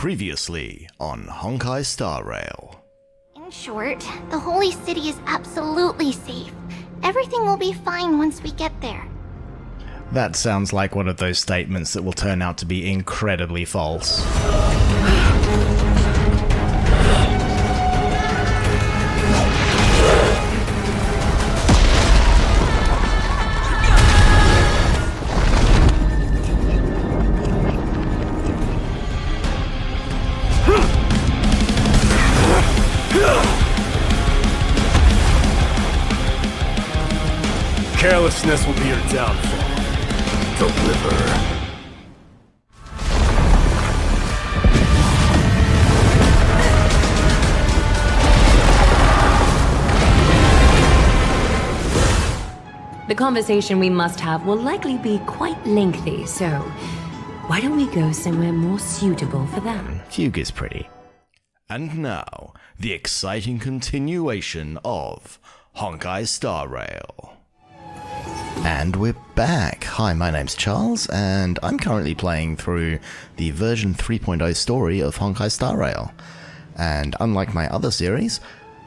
Previously on Honkai Star Rail. In short, the holy city is absolutely safe. Everything will be fine once we get there. That sounds like one of those statements that will turn out to be incredibly false. Carelessness will be your downfall. Deliver. The conversation we must have will likely be quite lengthy, so why don't we go somewhere more suitable for them? Fugue is pretty. And now, the exciting continuation of Honkai Star Rail. And we're back. Hi, my name's Charles, and I'm currently playing through the version 3.0 story of Honkai Star Rail. And unlike my other series,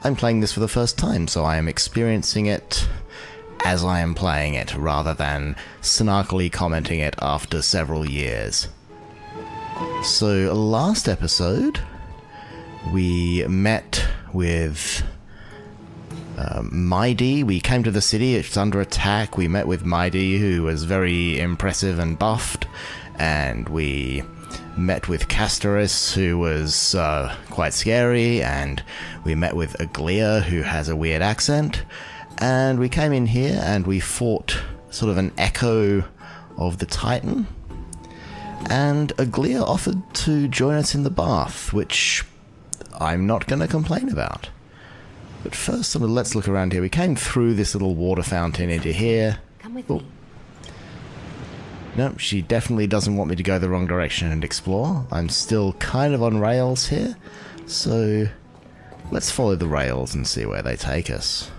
I'm playing this for the first time, so I am experiencing it as I am playing it, rather than snarkily commenting it after several years. So, last episode, we met with Maidi. We came to the city, it's under attack. We met with Maidi, who was very impressive and buffed, and we met with Castoris, who was quite scary, and we met with Aglaea, who has a weird accent, and we came in here and we fought sort of an echo of the Titan, and Aglaea offered to join us in the bath, which I'm not going to complain about. But first, let's look around here. We came through this little water fountain into here. Come with me. No, she definitely doesn't want me to go the wrong direction and explore. I'm still kind of on rails here, so let's follow the rails and see where they take us.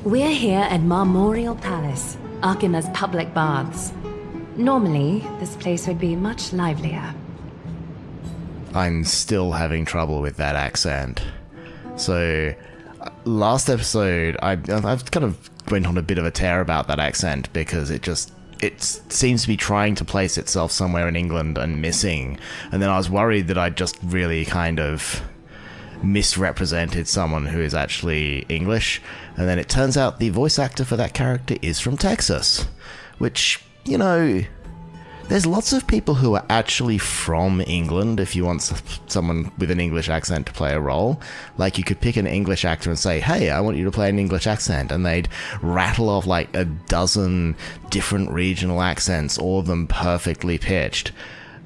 We're here at Marmorial Palace, Okhema's public baths. Normally, this place would be much livelier. I'm still having trouble with that accent. So, last episode, I've kind of went on a bit of a tear about that accent because it seems to be trying to place itself somewhere in England and missing. And then I was worried that I'd just really kind of misrepresented someone who is actually English. And then it turns out the voice actor for that character is from Texas, which, you know, there's lots of people who are actually from England if you want someone with an English accent to play a role. Like, you could pick an English actor and say, hey, I want you to play an English accent, and they'd rattle off like a dozen different regional accents, all of them perfectly pitched.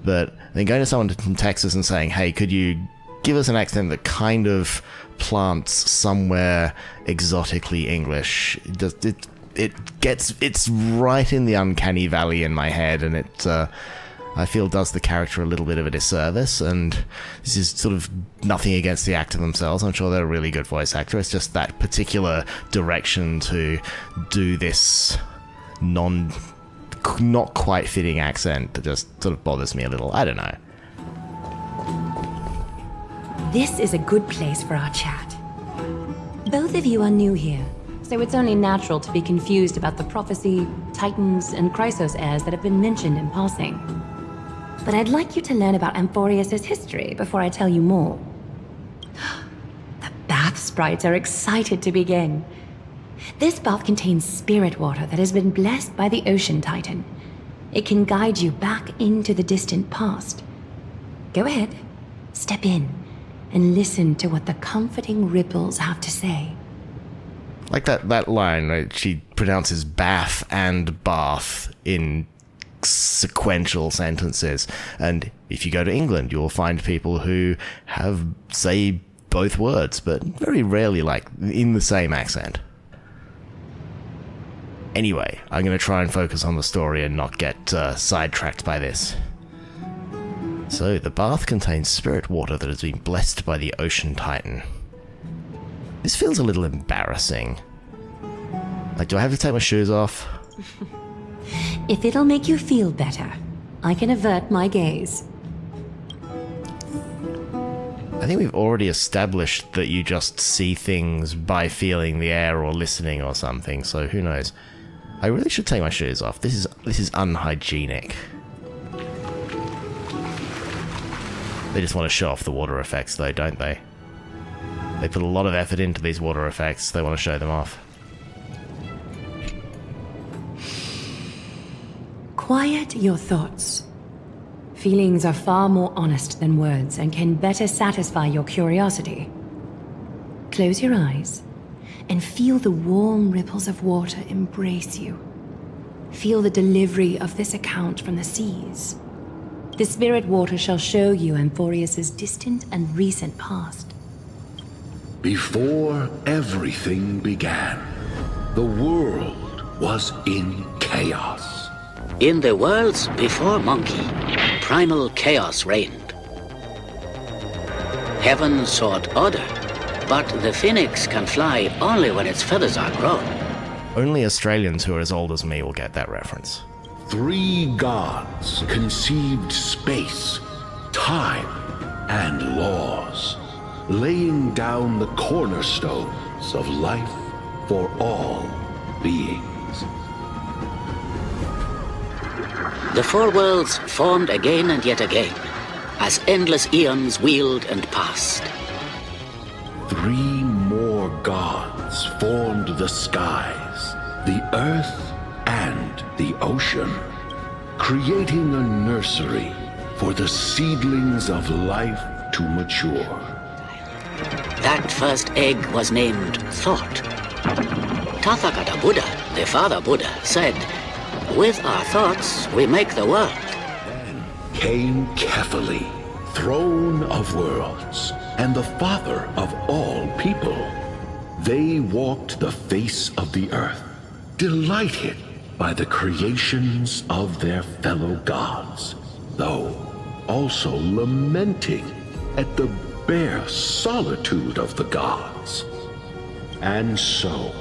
But then going to someone from Texas and saying, hey, could you give us an accent that kind of plants somewhere exotically English, it's right in the uncanny valley in my head, and it I feel does the character a little bit of a disservice. And this is sort of nothing against the actor themselves. I'm sure they're a really good voice actor. It's just that particular direction to do this not quite fitting accent that just sort of bothers me a little. I don't know. This is a good place for our chat. Both of you are new here, so it's only natural to be confused about the prophecy, titans, and Chrysos heirs that have been mentioned in passing. But I'd like you to learn about Amphorius' history before I tell you more. The bath sprites are excited to begin. This bath contains spirit water that has been blessed by the ocean titan. It can guide you back into the distant past. Go ahead, step in, and listen to what the comforting ripples have to say. Like that line, right? She pronounces bath and bath in sequential sentences. And if you go to England, you'll find people who say both words, but very rarely like in the same accent. Anyway, I'm going to try and focus on the story and not get sidetracked by this. So, the bath contains spirit water that has been blessed by the ocean titan. This feels a little embarrassing. Like, do I have to take my shoes off? If it'll make you feel better, I can avert my gaze. I think we've already established that you just see things by feeling the air or listening or something, so who knows. I really should take my shoes off. This is unhygienic. They just want to show off the water effects though, don't they? They put a lot of effort into these water effects, they want to show them off. Quiet your thoughts. Feelings are far more honest than words and can better satisfy your curiosity. Close your eyes and feel the warm ripples of water embrace you. Feel the delivery of this account from the seas. The spirit water shall show you Amphorius's distant and recent past. Before everything began, the world was in chaos. In the worlds before Monkey, primal chaos reigned. Heaven sought order, but the phoenix can fly only when its feathers are grown. Only Australians who are as old as me will get that reference. 3 gods conceived space, time, and laws, laying down the cornerstones of life for all beings. The 4 worlds formed again and yet again, as endless eons wheeled and passed. 3 more gods formed the skies, the earth, and the ocean, creating a nursery for the seedlings of life to mature. That first egg was named Thought. Tathagata Buddha, the father Buddha, said, "With our thoughts, we make the world." Then came Kefali, throne of worlds, and the father of all people. They walked the face of the earth, delighted by the creations of their fellow gods, though also lamenting at the bare solitude of the gods. And so,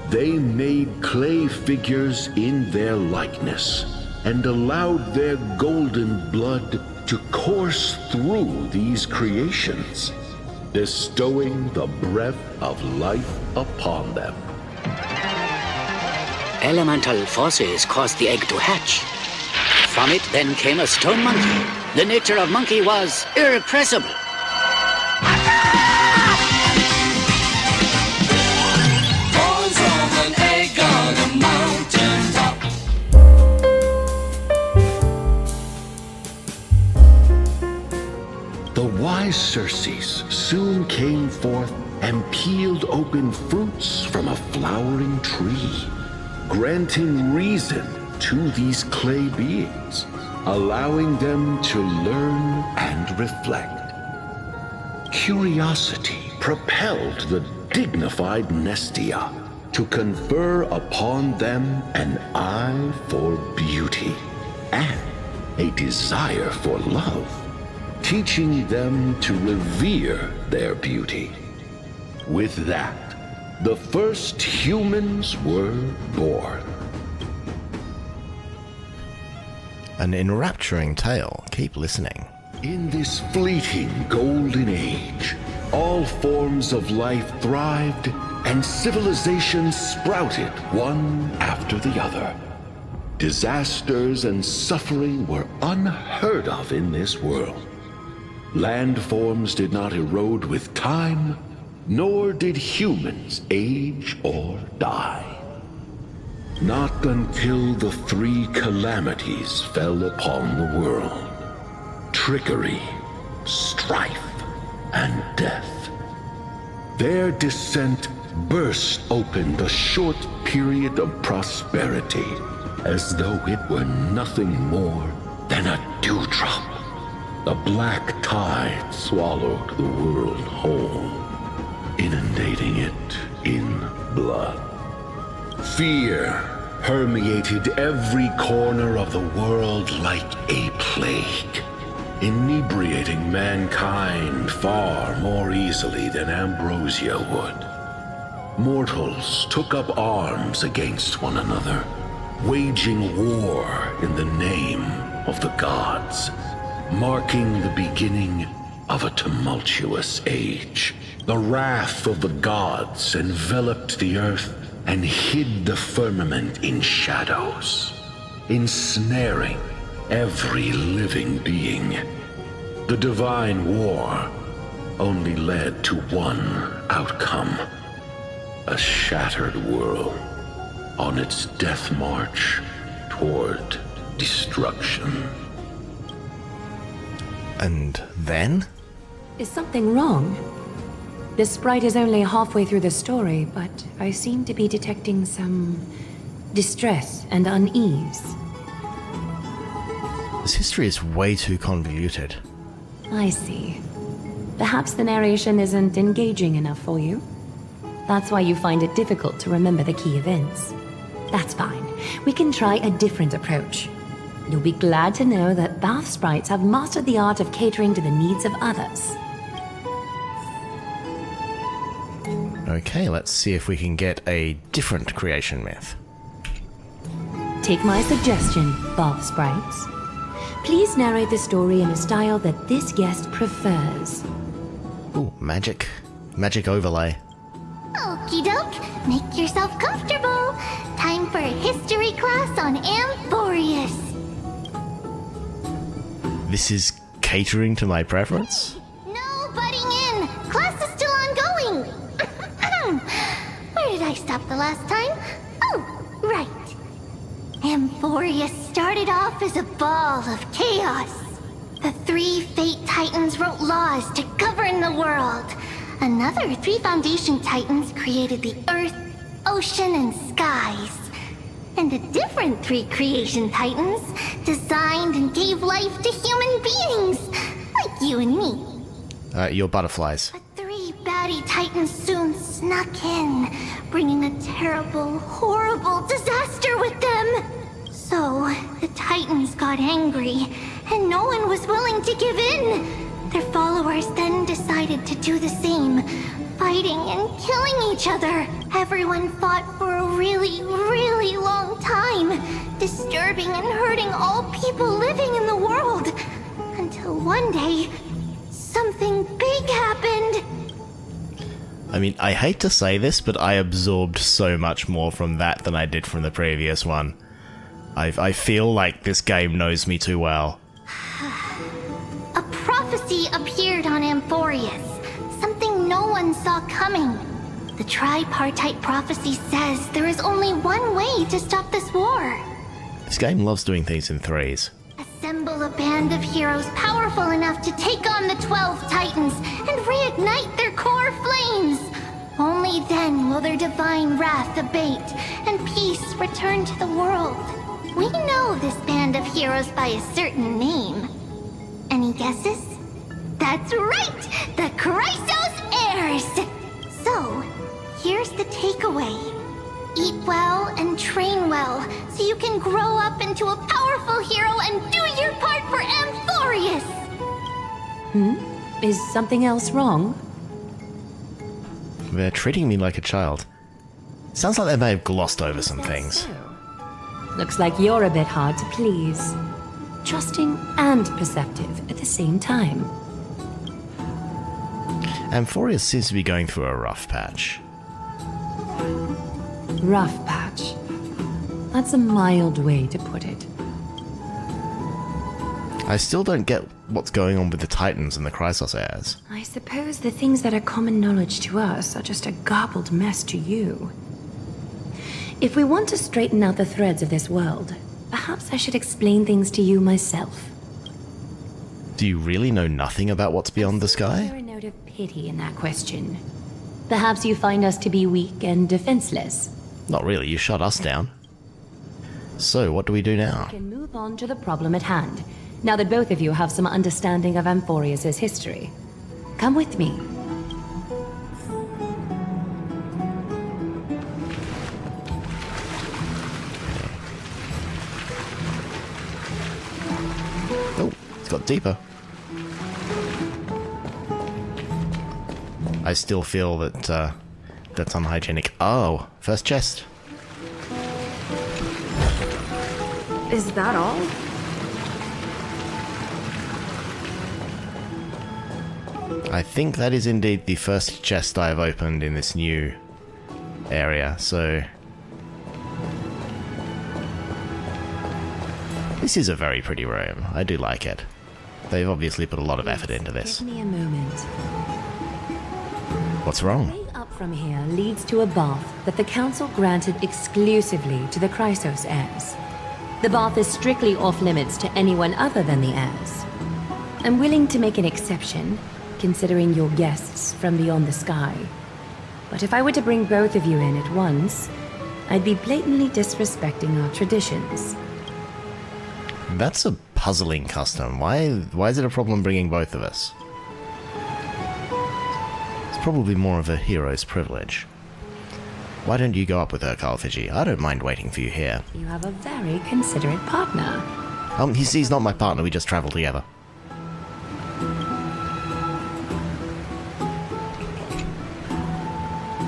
they made clay figures in their likeness, and allowed their golden blood to course through these creations, bestowing the breath of life upon them. Elemental forces caused the egg to hatch. From it then came a stone monkey. The nature of monkey was irrepressible. The wise Circes soon came forth and peeled open fruits from a flowering tree, granting reason to these clay beings, allowing them to learn and reflect. Curiosity propelled the dignified Nestia to confer upon them an eye for beauty and a desire for love, teaching them to revere their beauty. With that, the first humans were born. An enrapturing tale. Keep listening. In this fleeting golden age, all forms of life thrived and civilizations sprouted one after the other. Disasters and suffering were unheard of in this world. Landforms did not erode with time, nor did humans age or die. Not until the 3 calamities fell upon the world: trickery, strife, and death. Their descent burst open the short period of prosperity, as though it were nothing more than a dewdrop. The black tide swallowed the world whole, inundating it in blood. Fear permeated every corner of the world like a plague, inebriating mankind far more easily than ambrosia would. Mortals took up arms against one another, waging war in the name of the gods, marking the beginning of a tumultuous age. The wrath of the gods enveloped the earth and hid the firmament in shadows, ensnaring every living being. The divine war only led to one outcome: a shattered world on its death march toward destruction. And then? Is something wrong? The sprite is only halfway through the story, but I seem to be detecting some distress and unease. This history is way too convoluted. I see. Perhaps the narration isn't engaging enough for you. That's why you find it difficult to remember the key events. That's fine. We can try a different approach. You'll be glad to know that bath sprites have mastered the art of catering to the needs of others. Okay, let's see if we can get a different creation myth. Take my suggestion, bath sprites. Please narrate the story in a style that this guest prefers. Ooh, magic. Magic overlay. Okie doke, make yourself comfortable. Time for a history class on Amphorius. This is catering to my preference? No butting in. Class is still ongoing. Where did I stop the last time? Oh, right. Amphorius started off as a ball of chaos. The 3 Fate Titans wrote laws to govern the world. Another 3 Foundation Titans created the earth, ocean, and skies. And a different 3 Creation Titans designed and gave life to human beings, like you and me. You're butterflies. But 3 baddie Titans soon snuck in, bringing a terrible, horrible disaster with them. So, the Titans got angry, and no one was willing to give in. Their followers then decided to do the same, fighting and killing each other. Everyone fought for a really, really long time, disturbing and hurting all people living in the world. Until one day, something big happened. I mean, I hate to say this, but I absorbed so much more from that than I did from the previous one. I feel like this game knows me too well. A prophecy appeared on Amphorius, something no one saw coming. The tripartite prophecy says there is only one way to stop this war. This game loves doing things in threes. Assemble a band of heroes powerful enough to take on the 12 Titans and reignite their core flames. Only then will their divine wrath abate and peace return to the world. We know this band of heroes by a certain name. Any guesses? That's right! The Chrysos Heirs! So, here's the takeaway. Eat well and train well, so you can grow up into a powerful hero and do your part for Amphorius! Is something else wrong? They're treating me like a child. Sounds like they may have glossed over some things. Looks like you're a bit hard to please. Trusting and perceptive at the same time. Amphorius seems to be going through a rough patch. Rough patch. That's a mild way to put it. I still don't get what's going on with the Titans and the Chrysos heirs. I suppose the things that are common knowledge to us are just a garbled mess to you. If we want to straighten out the threads of this world, perhaps I should explain things to you myself. Do you really know nothing about what's beyond the Is there sky? a note of pity in that question? Perhaps you find us to be weak and defenseless. Not really, you shut us down. So, what do we do now? We can move on to the problem at hand, now that both of you have some understanding of Amphorius' history. Come with me. Oh, it's got deeper. I still feel that, that's unhygienic. Oh, first chest. Is that all? I think that is indeed the first chest I have opened in this new area, so... This is a very pretty room. I do like it. They've obviously put a lot of effort into this. Give me a moment. What's wrong? The way up from here leads to a bath that the Council granted exclusively to the Chrysos heirs. The bath is strictly off-limits to anyone other than the heirs. I'm willing to make an exception, considering you're guests from beyond the sky. But if I were to bring both of you in at once, I'd be blatantly disrespecting our traditions. That's a puzzling custom. Why is it a problem bringing both of us? It's probably more of a hero's privilege. Why don't you go up with her, Carlfigi? I don't mind waiting for you here. You have a very considerate partner. He's not my partner, we just travel together.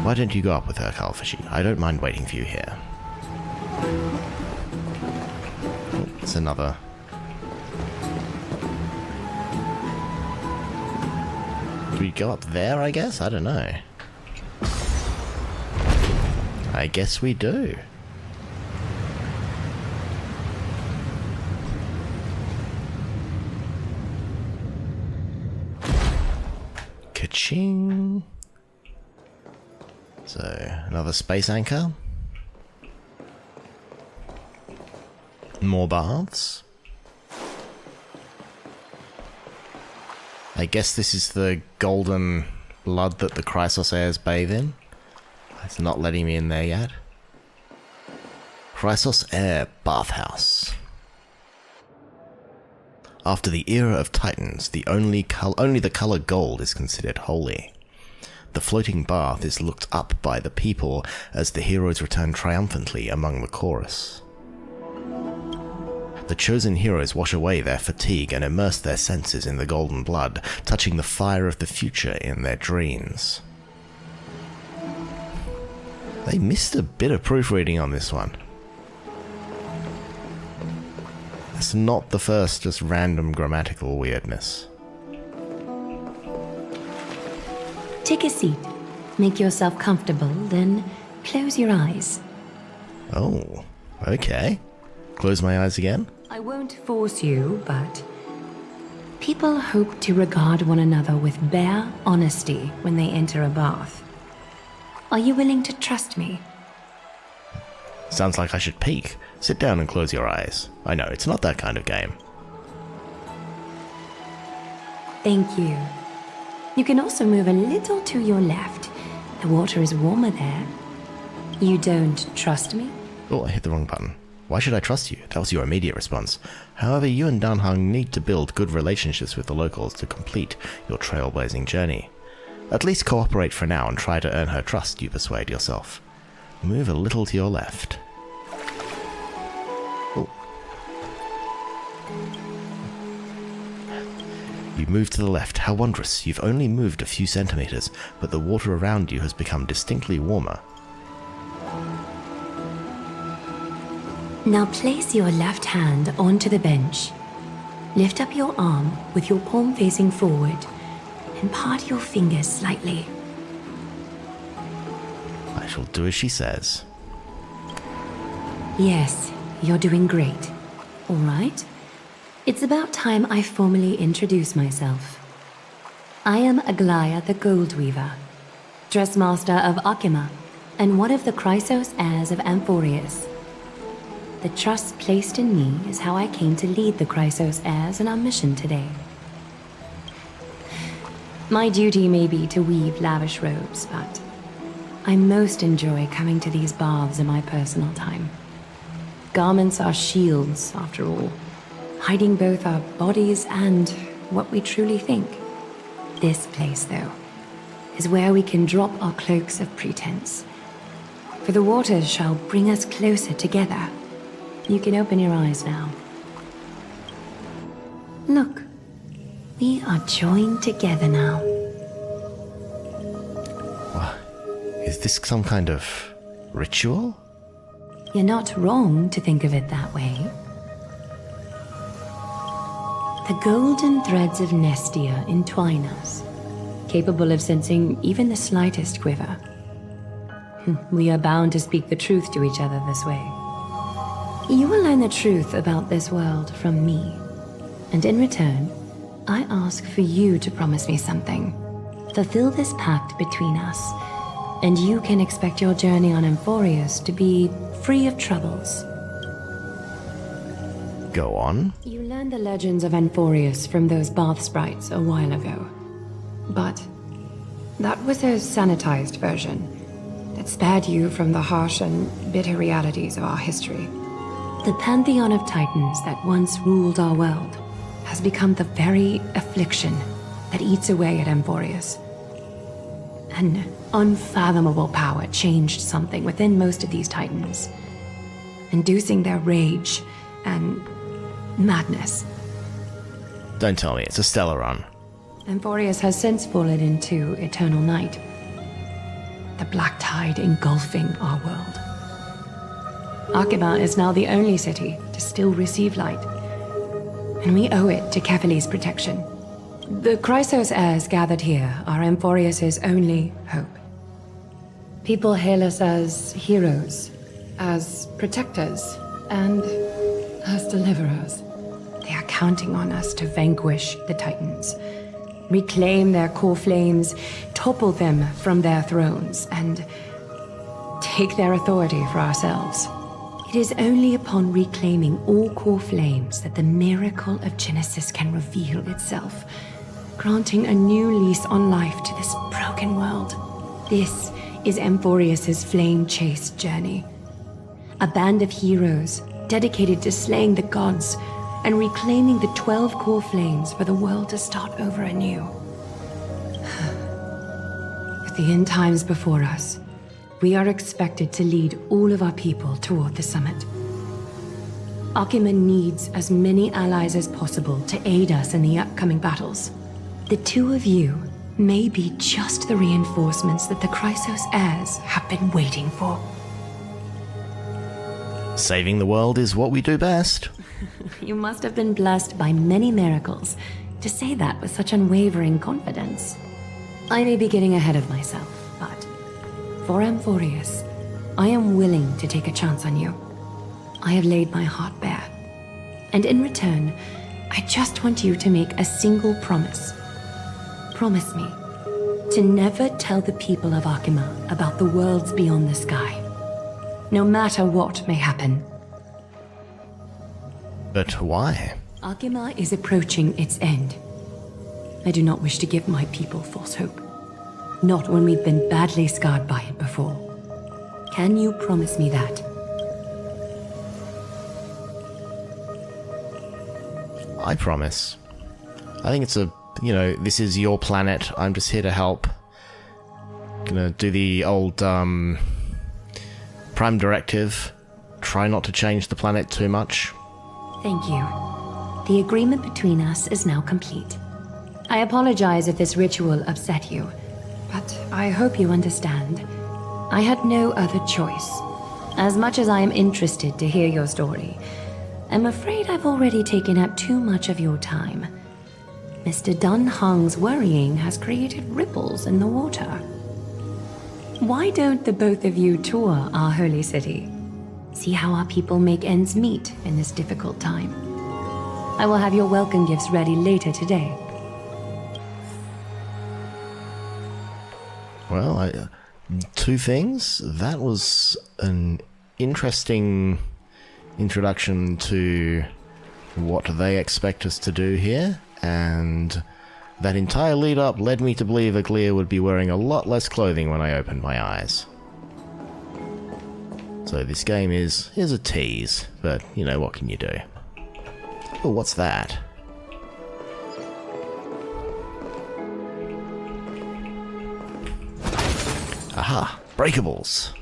Why don't you go up with her, Carlfigi? I don't mind waiting for you here. Oh, it's another... Do we go up there, I guess? I don't know. I guess we do. Ka-ching! So, another space anchor. More baths. I guess this is the golden blood that the Chrysos heirs bathe in. It's not letting me in there yet. Chrysos heir bathhouse. After the era of Titans, only the color gold is considered holy. The floating bath is looked up by the people as the heroes return triumphantly among the chorus. The chosen heroes wash away their fatigue and immerse their senses in the golden blood, touching the fire of the future in their dreams. They missed a bit of proofreading on this one. It's not the first just random grammatical weirdness. Take a seat. Make yourself comfortable, then close your eyes. Oh, okay. Close my eyes again? I won't force you, but people hope to regard one another with bare honesty when they enter a bath. Are you willing to trust me? Sounds like I should peek. Sit down and close your eyes. I know, it's not that kind of game. Thank you. You can also move a little to your left. The water is warmer there. You don't trust me? Oh, I hit the wrong button. Why should I trust you? That was your immediate response. However, you and Danhang need to build good relationships with the locals to complete your trailblazing journey. At least cooperate for now and try to earn her trust, you persuade yourself. Move a little to your left. Oh. You move to the left. How wondrous. You've only moved a few centimeters, but the water around you has become distinctly warmer. Now place your left hand onto the bench. Lift up your arm with your palm facing forward and part your fingers slightly. I shall do as she says. Yes, you're doing great. All right. It's about time I formally introduce myself. I am Aglaea the Gold Weaver, Dressmaster of Okhema, and one of the Chrysos heirs of Amphorius. The trust placed in me is how I came to lead the Chrysos heirs in our mission today. My duty may be to weave lavish robes, but I most enjoy coming to these baths in my personal time. Garments are shields, after all, hiding both our bodies and what we truly think. This place, though, is where we can drop our cloaks of pretense. For the waters shall bring us closer together. You can open your eyes now. Look, we are joined together now. Is this some kind of ritual? You're not wrong to think of it that way. The golden threads of Nestia entwine us, capable of sensing even the slightest quiver. We are bound to speak the truth to each other this way. You will learn the truth about this world from me, and in return, I ask for you to promise me something. Fulfill this pact between us, and you can expect your journey on Amphorius to be free of troubles. Go on. You learned the legends of Amphorius from those bath sprites a while ago. But that was a sanitized version that spared you from the harsh and bitter realities of our history. The pantheon of titans that once ruled our world has become the very affliction that eats away at Amphorius. An unfathomable power changed something within most of these titans, inducing their rage and madness. Don't tell me it's a Stellaron. Amphorius has since fallen into eternal night, the black tide engulfing our world. Okhema is now the only city to still receive light, and we owe it to Kefali's protection. The Chrysos heirs gathered here are Amphorius' only hope. People hail us as heroes, as protectors, and as deliverers. They are counting on us to vanquish the Titans, reclaim their core flames, topple them from their thrones, and take their authority for ourselves. It is only upon reclaiming all core flames that the miracle of Genesis can reveal itself, granting a new lease on life to this broken world. This is Amphorius' flame-chased journey. A band of heroes dedicated to slaying the gods and reclaiming the 12 core flames for the world to start over anew. With the end times before us, we are expected to lead all of our people toward the summit. Okhema needs as many allies as possible to aid us in the upcoming battles. The two of you may be just the reinforcements that the Chrysos heirs have been waiting for. Saving the world is what we do best. You must have been blessed by many miracles to say that with such unwavering confidence. I may be getting ahead of myself, but for Amphorius, I am willing to take a chance on you. I have laid my heart bare. And in return, I just want you to make a single promise. Promise me to never tell the people of Okhema about the worlds beyond the sky, no matter what may happen. But why? Okhema is approaching its end. I do not wish to give my people false hope. Not when we've been badly scarred by it before. Can you promise me that? I promise. I think it's this is your planet. I'm just here to help. Gonna do the old, Prime Directive. Try not to change the planet too much. Thank you. The agreement between us is now complete. I apologize if this ritual upset you, but I hope you understand. I had no other choice. As much as I am interested to hear your story, I'm afraid I've already taken up too much of your time. Mr. Dun Hong's worrying has created ripples in the water. Why don't the both of you tour our holy city? See how our people make ends meet in this difficult time. I will have your welcome gifts ready later today. Well, two things. That was an interesting introduction to what they expect us to do here, and that entire lead-up led me to believe Aglaea would be wearing a lot less clothing when I opened my eyes. So this game is a tease, but what can you do? Oh, what's that? Aha! Breakables!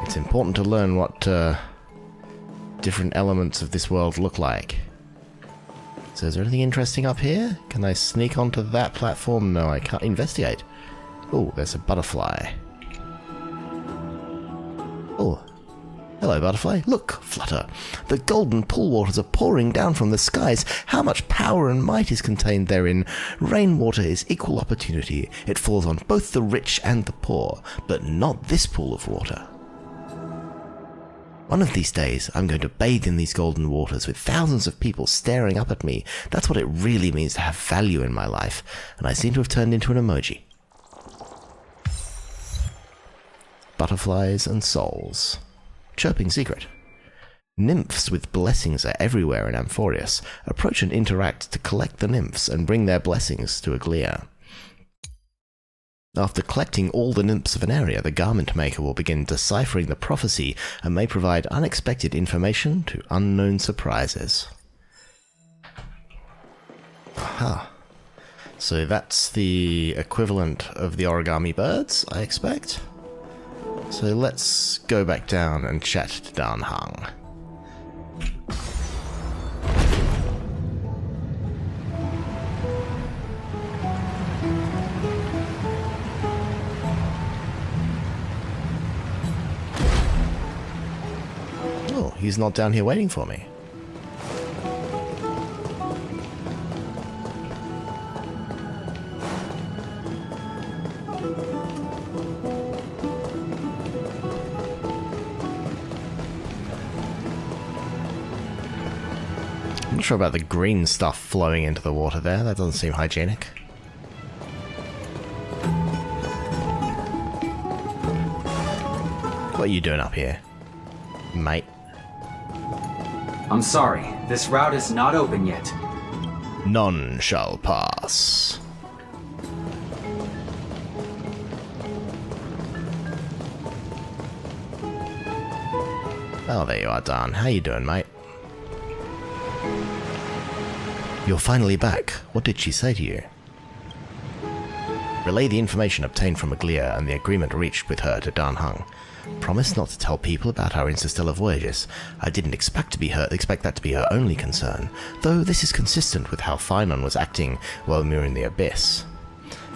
It's important to learn what different elements of this world look like. So is there anything interesting up here? Can I sneak onto that platform? No, I can't. Investigate. Oh, there's a butterfly. Oh, Hello, Butterfly. Look, Flutter. The golden pool waters are pouring down from the skies. How much power and might is contained therein? Rainwater is equal opportunity. It falls on both the rich and the poor, but not this pool of water. One of these days, I'm going to bathe in these golden waters with thousands of people staring up at me. That's what it really means to have value in my life, and I seem to have turned into an emoji. Butterflies and souls. Chirping secret. Nymphs with blessings are everywhere in Amphorius. Approach and interact to collect the nymphs and bring their blessings to Aglaea. After collecting all the nymphs of an area, the garment maker will begin deciphering the prophecy and may provide unexpected information to unknown surprises. Aha. So that's the equivalent of the origami birds, I expect. So let's go back down and chat to Dan Heng. Oh, he's not down here waiting for me. I'm not sure about the green stuff flowing into the water there. That doesn't seem hygienic. What are you doing up here, mate? I'm sorry, this route is not open yet. None shall pass. Oh, there you are, Dan. How you doing, mate? You're finally back. What did she say to you? Relay the information obtained from Aglaea and the agreement reached with her to Dan Heng. Promise not to tell people about our interstellar voyages. I didn't expect that to be her only concern, though this is consistent with how Phynon was acting while we were in the Abyss.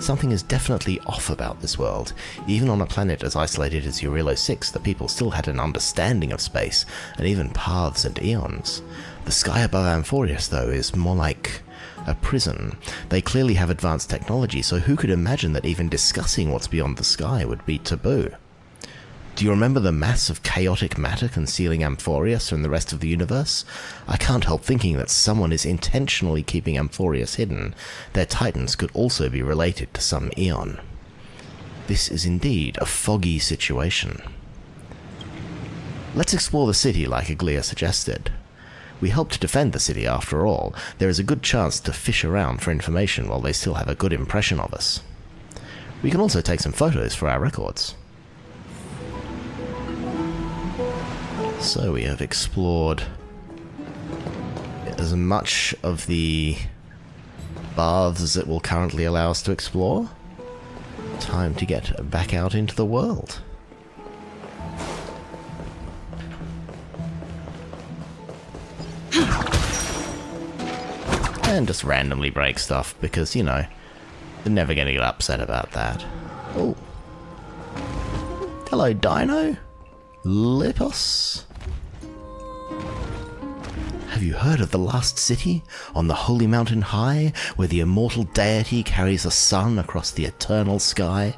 Something is definitely off about this world. Even on a planet as isolated as Eurilo 6, the people still had an understanding of space, and even paths and eons. The sky above Amphorius, though, is more like a prison. They clearly have advanced technology, so who could imagine that even discussing what's beyond the sky would be taboo? Do you remember the mass of chaotic matter concealing Amphorius from the rest of the universe? I can't help thinking that someone is intentionally keeping Amphorius hidden. Their titans could also be related to some eon. This is indeed a foggy situation. Let's explore the city like Aglaea suggested. We helped to defend the city after all. There is a good chance to fish around for information while they still have a good impression of us. We can also take some photos for our records. So we have explored as much of the baths as it will currently allow us to explore. Time to get back out into the world. And just randomly break stuff because, you know, they're never going to get upset about that. Oh. Hello, Dino. Lipos. Have you heard of the last city on the holy mountain high, where the immortal deity carries a sun across the eternal sky?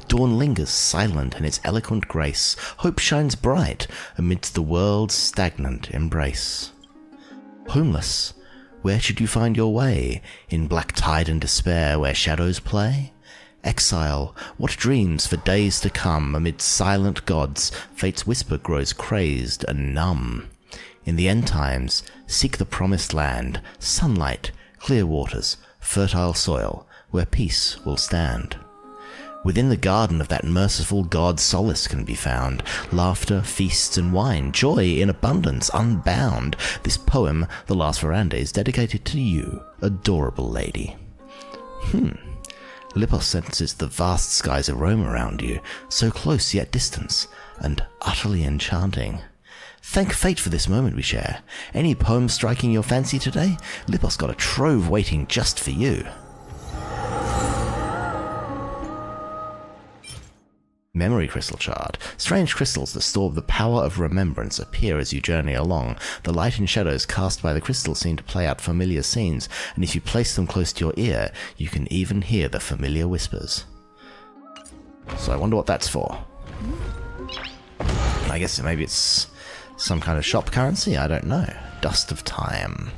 Dawn lingers silent in its eloquent grace. Hope shines bright amidst the world's stagnant embrace. Homeless, where should you find your way? In black tide and despair where shadows play? Exile, what dreams for days to come? Amid silent gods, fate's whisper grows crazed and numb. In the end times, seek the promised land, sunlight, clear waters, fertile soil, where peace will stand. Within the garden of that merciful God, solace can be found. Laughter, feasts, and wine, joy in abundance, unbound. This poem, The Last Veranda, is dedicated to you, adorable lady. Lipos senses the vast sky's aroma around you, so close yet distant, and utterly enchanting. Thank fate for this moment we share. Any poem striking your fancy today? Lipos got a trove waiting just for you. Memory crystal shard. Strange crystals that store the power of remembrance appear as you journey along. The light and shadows cast by the crystals seem to play out familiar scenes, and if you place them close to your ear, you can even hear the familiar whispers. So I wonder what that's for. I guess maybe it's some kind of shop currency? I don't know. Dust of time.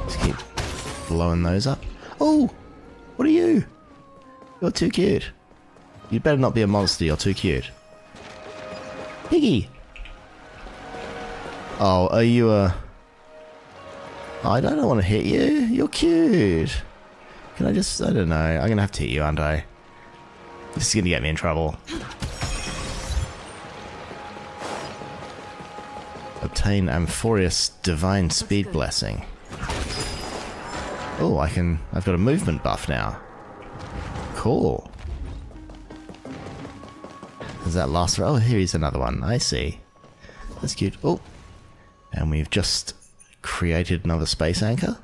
Just keep blowing those up. Oh! What are you? You're too cute. You'd better not be a monster, you're too cute. Piggy! Oh, are you a... I don't want to hit you. You're cute. Can I just... I don't know. I'm gonna have to hit you, aren't I? This is gonna get me in trouble. Obtain Amphorius Divine Speed Blessing. Oh, I've got a movement buff now. Cool. Does that last? Oh, here is another one. I see. That's cute. Oh, and we've just created another space anchor.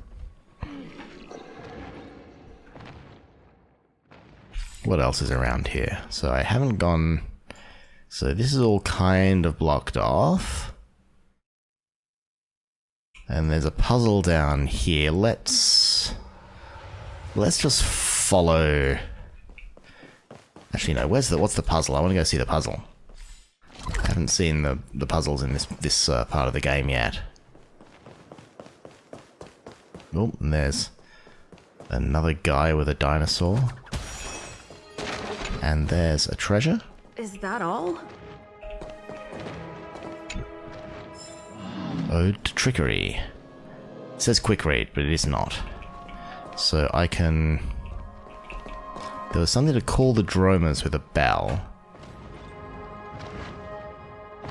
What else is around here? So I haven't gone... So this is all kind of blocked off. And there's a puzzle down here. Let's just follow... Actually, no. What's the puzzle? I want to go see the puzzle. I haven't seen the puzzles in this part of the game yet. Oh, and there's another guy with a dinosaur. And there's a treasure. Is that all? Ode to Trickery. It says quick read, but it is not. So I can... There was something to call the dromas with a bell.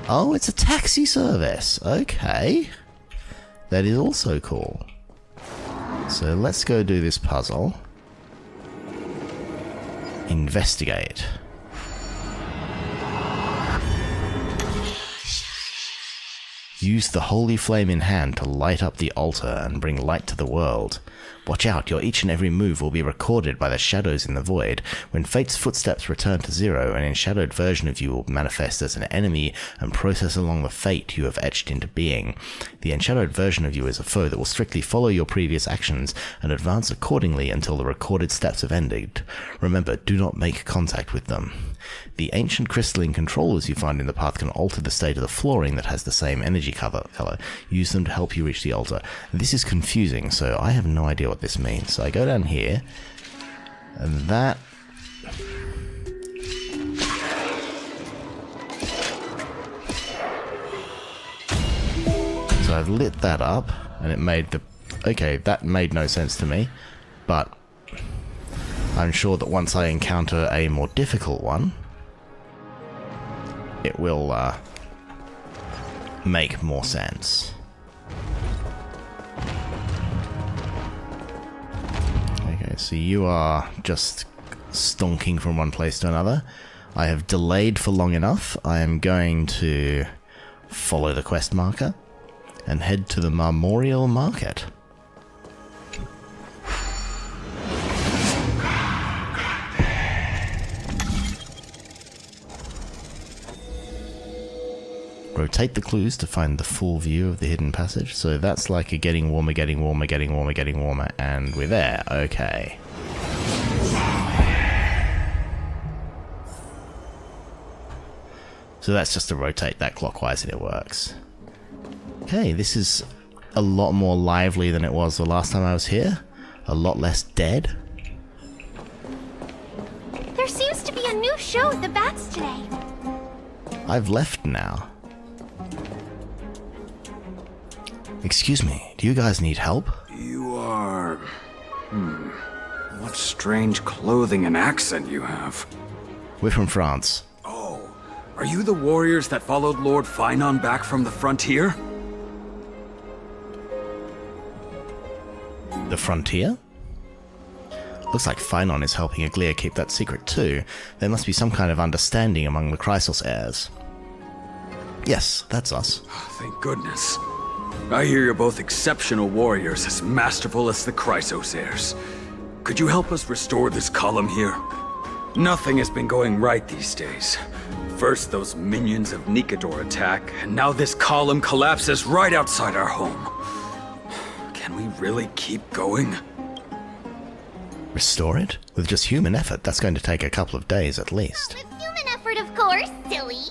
Oh, it's a taxi service. Okay. That is also cool. So let's go do this puzzle. Investigate. Use the holy flame in hand to light up the altar and bring light to the world. Watch out, your each and every move will be recorded by the shadows in the void. When fate's footsteps return to zero, an enshadowed version of you will manifest as an enemy and process along the fate you have etched into being. The enshadowed version of you is a foe that will strictly follow your previous actions and advance accordingly until the recorded steps have ended. Remember, do not make contact with them. The ancient crystalline controllers you find in the path can alter the state of the flooring that has the same energy color. Use them to help you reach the altar. This is confusing, so I have no idea what this means. So I go down here, and that... So I've lit that up, and it made the... Okay, that made no sense to me, but I'm sure that once I encounter a more difficult one, it will make more sense. Okay, so you are just stonking from one place to another. I have delayed for long enough. I am going to follow the quest marker and head to the Memorial Market. Rotate the clues to find the full view of the hidden passage. So that's like a getting warmer, getting warmer, getting warmer, getting warmer, and we're there. Okay. So that's just to rotate that clockwise and it works. Okay, this is a lot more lively than it was the last time I was here. A lot less dead. There seems to be a new show at the Bats today. I've left now. Excuse me, do you guys need help? You are... What strange clothing and accent you have. We're from France. Oh, are you the warriors that followed Lord Finon back from the frontier? The frontier? Looks like Finon is helping Aglaea keep that secret too. There must be some kind of understanding among the Chrysos heirs. Yes, that's us. Thank goodness. I hear you're both exceptional warriors, as masterful as the Chrysos heirs. could you help us restore this column here? Nothing has been going right these days. First those minions of Nikador attack, and now this column collapses right outside our home. Can we really keep going? Restore it? With just human effort, that's going to take a couple of days at least. With human effort, of course, silly.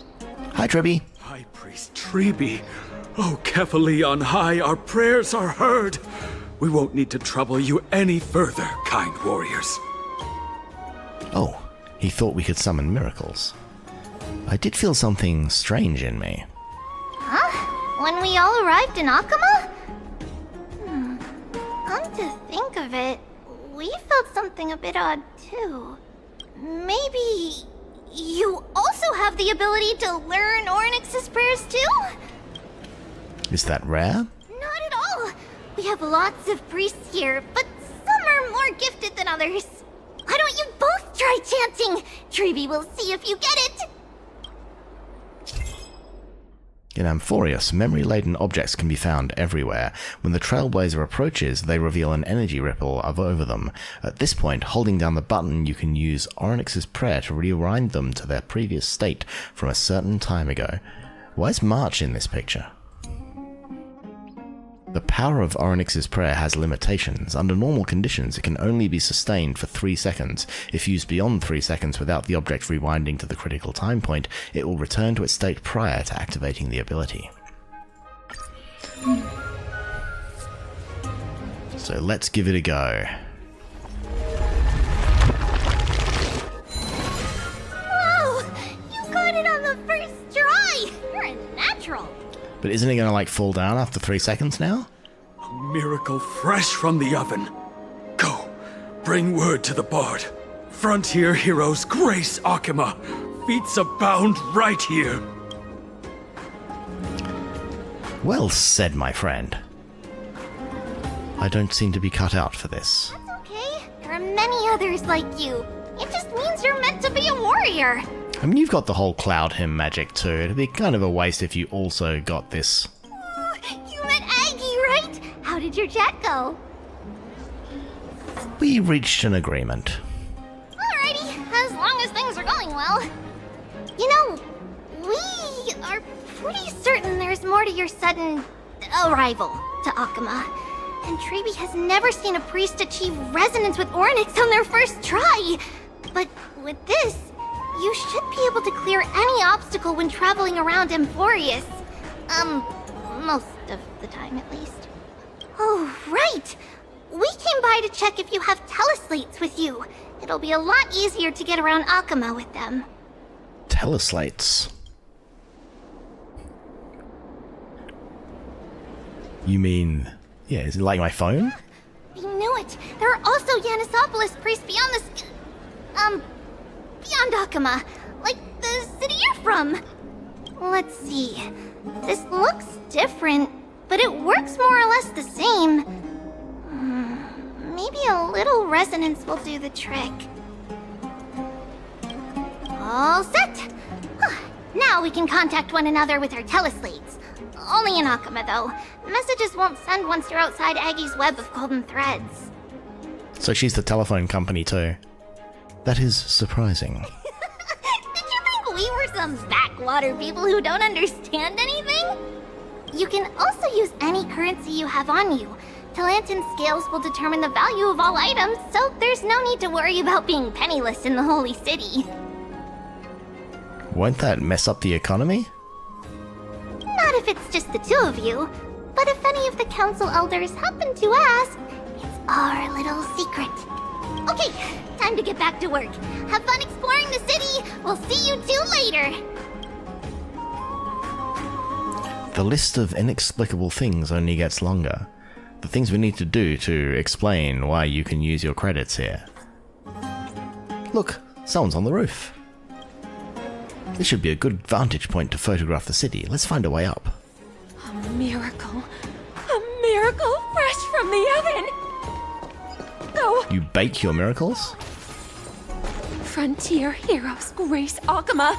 Hi, Trebby. High Priest Treeby. Oh, Kefali on high, our prayers are heard. We won't need to trouble you any further, kind warriors. Oh, he thought we could summon miracles. I did feel something strange in me. Huh? When we all arrived in Okhema? Come to think of it, we felt something a bit odd too. Maybe you also have the ability to learn Ornyx's prayers too? Is that rare? Not at all. We have lots of priests here, but some are more gifted than others. Why don't you both try chanting? Treeby will see if you get it. In Amphorius, memory-laden objects can be found everywhere. When the Trailblazer approaches, they reveal an energy ripple over them. At this point, holding down the button, you can use Ornyx's prayer to rewind them to their previous state from a certain time ago. Why is March in this picture? The power of Ornyx's prayer has limitations. Under normal conditions, it can only be sustained for 3 seconds. If used beyond 3 seconds without the object rewinding to the critical time point, it will return to its state prior to activating the ability. So let's give it a go. Whoa! You got it on the first try! You're a natural. But isn't it going to fall down after 3 seconds now? A miracle fresh from the oven. Go, bring word to the bard. Frontier heroes grace Okhema. Feats abound right here. Well said, my friend. I don't seem to be cut out for this. That's okay. There are many others like you. It just means you're meant to be a warrior. I mean, you've got the whole Cloud Hymn magic too. It'd be kind of a waste if you also got this. You met Aggie, right? How did your chat go? We reached an agreement. Alrighty, as long as things are going well. You know, we are pretty certain there's more to your sudden arrival to Okhema. And Treeby has never seen a priest achieve resonance with Ornyx on their first try. But with this, you should be able to clear any obstacle when traveling around Amphorius. Most of the time at least. Oh, right! We came by to check if you have teleslates with you. It'll be a lot easier to get around Okhema with them. Teleslates? You mean... yeah, is it like my phone? I knew it! There are also Yanisopolis priests beyond this... beyond Okhema. Like the city you're from. Let's see. This looks different, but it works more or less the same. Maybe a little resonance will do the trick. All set! Now we can contact one another with our teleslates. Only in Okhema, though. Messages won't send once you're outside Aggie's web of golden threads. So she's the telephone company too. That is surprising. Did you think we were some backwater people who don't understand anything? You can also use any currency you have on you. Talantan scales will determine the value of all items, so there's no need to worry about being penniless in the Holy City. Won't that mess up the economy? Not if it's just the two of you. But if any of the council elders happen to ask, it's our little secret. Okay, time to get back to work. Have fun exploring the city. We'll see you two later. The list of inexplicable things only gets longer. The things we need to do to explain why you can use your credits here. Look, someone's on the roof. This should be a good vantage point to photograph the city. Let's find a way up. A miracle. A miracle fresh from the oven. Go. You bake your miracles? Frontier heroes grace Okhema.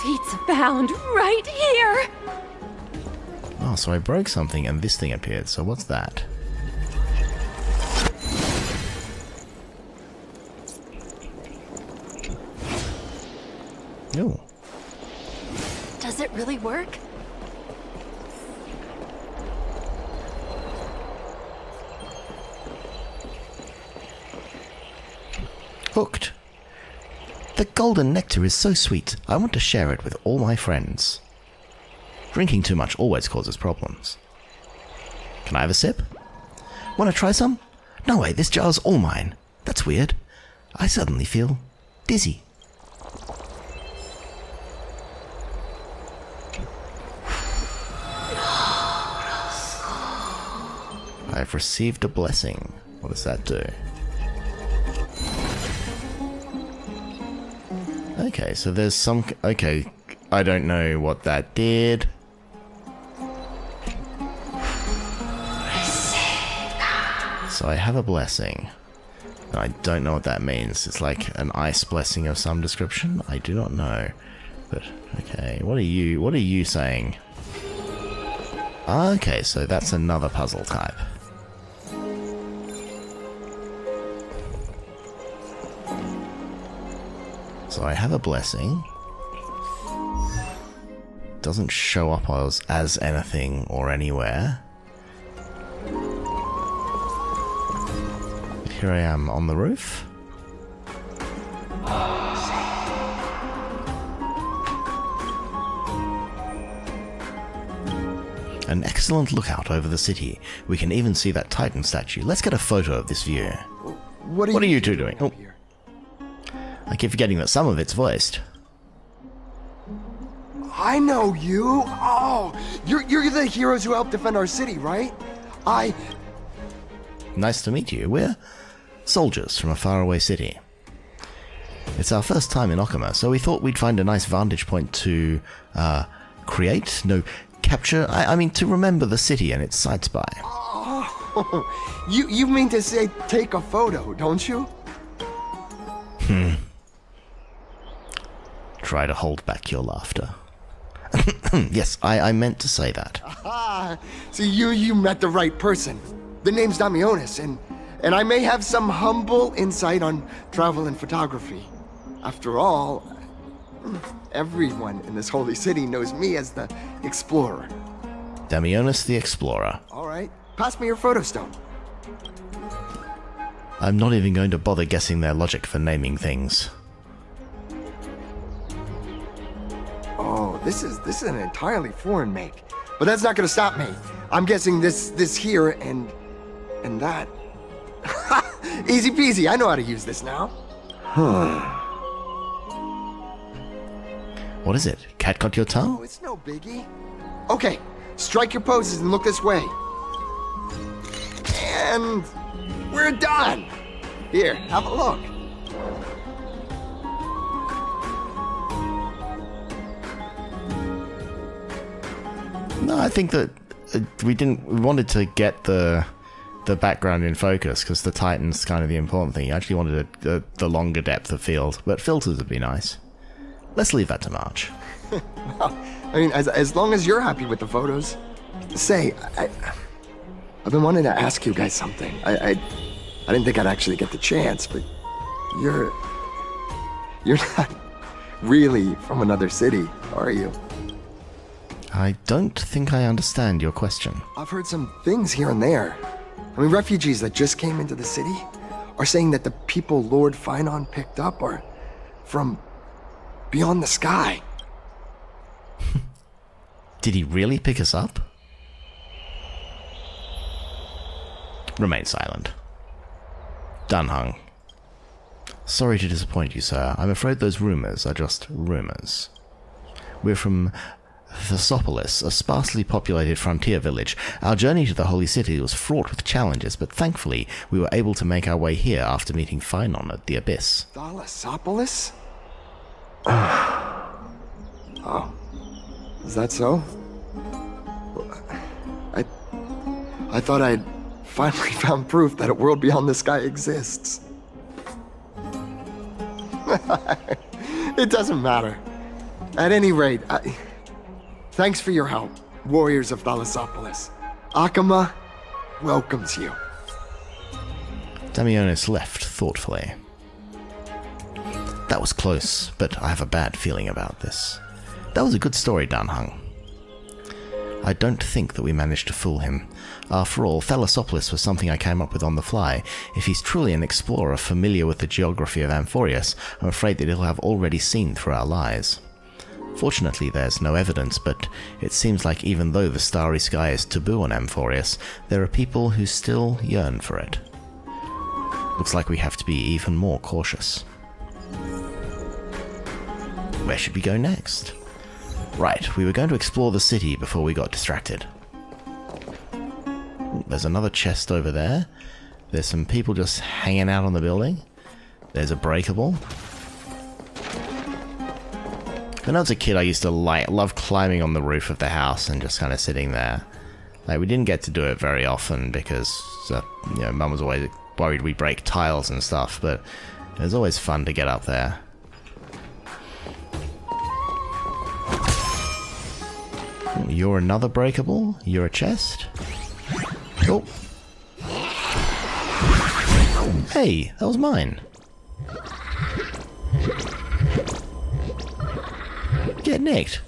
Feats abound right here. Oh, so I broke something and this thing appeared. So what's that? Does it really work? Hooked. The golden nectar is so sweet, I want to share it with all my friends. Drinking too much always causes problems. Can I have a sip? Want to try some? No way, this jar's all mine. That's weird. I suddenly feel dizzy. I've received a blessing. What does that do? Okay, so there's some... Okay, I don't know what that did. So I have a blessing. I don't know what that means. It's like an ice blessing of some description? I do not know. But, okay, what are you saying? Okay, so that's another puzzle type. So I have a blessing. Doesn't show up as anything or anywhere. But here I am on the roof. An excellent lookout over the city. We can even see that Titan statue. Let's get a photo of this view. What are you two doing? Oh. I keep forgetting that some of it's voiced. I know you. Oh, you're the heroes who helped defend our city, right? Nice to meet you. We're soldiers from a faraway city. It's our first time in Okhema, so we thought we'd find a nice vantage point to capture. I mean, to remember the city and its sights by. Oh, you mean to say take a photo, don't you? Try to hold back your laughter. Yes, I meant to say that. Ah, so you met the right person. The name's Damionis, and I may have some humble insight on travel and photography. After all, everyone in this holy city knows me as the Explorer. Damionis the Explorer. All right, pass me your photo stone. I'm not even going to bother guessing their logic for naming things. Oh, this is an entirely foreign make. But that's not gonna stop me. I'm guessing this here and that. Easy peasy, I know how to use this now. What is it? Cat got your tongue? Oh, it's no biggie. Okay, strike your poses and look this way. And we're done. Here, have a look. No, I think that we wanted to get the background in focus because the Titan's kind of the important thing. You actually wanted the longer depth of field, but filters would be nice. Let's leave that to March. Well, I mean, as long as you're happy with the photos. Say, I've been wanting to ask you guys something. I didn't think I'd actually get the chance, but you're not really from another city, are you? I don't think I understand your question. I've heard some things here and there. I mean, refugees that just came into the city are saying that the people Lord Finon picked up are from beyond the sky. Did he really pick us up? Remain silent. Dunhung. Sorry to disappoint you, sir. I'm afraid those rumors are just rumors. We're from Thessopolis, a sparsely populated frontier village. Our journey to the Holy City was fraught with challenges, but thankfully we were able to make our way here after meeting Finon at the Abyss. Thessopolis? Oh, is that so? I thought I'd finally found proof that a world beyond the sky exists. It doesn't matter. At any rate, thanks for your help, warriors of Thessopolis. Okhema welcomes you. Damionis left thoughtfully. That was close, but I have a bad feeling about this. That was a good story, Dan Hung. I don't think that we managed to fool him. After all, Thalassopolis was something I came up with on the fly. If he's truly an explorer familiar with the geography of Amphorius, I'm afraid that he'll have already seen through our lies. Fortunately, there's no evidence, but it seems like even though the starry sky is taboo on Amphorius, there are people who still yearn for it. Looks like we have to be even more cautious. Where should we go next? Right, we were going to explore the city before we got distracted. There's another chest over there. There's some people just hanging out on the building. There's a breakable. When I was a kid, I used to love climbing on the roof of the house and just kind of sitting there. Like, we didn't get to do it very often because, Mum was always worried we'd break tiles and stuff, but it was always fun to get up there. You're another breakable? You're a chest? Oh. Hey, that was mine. Get nicked.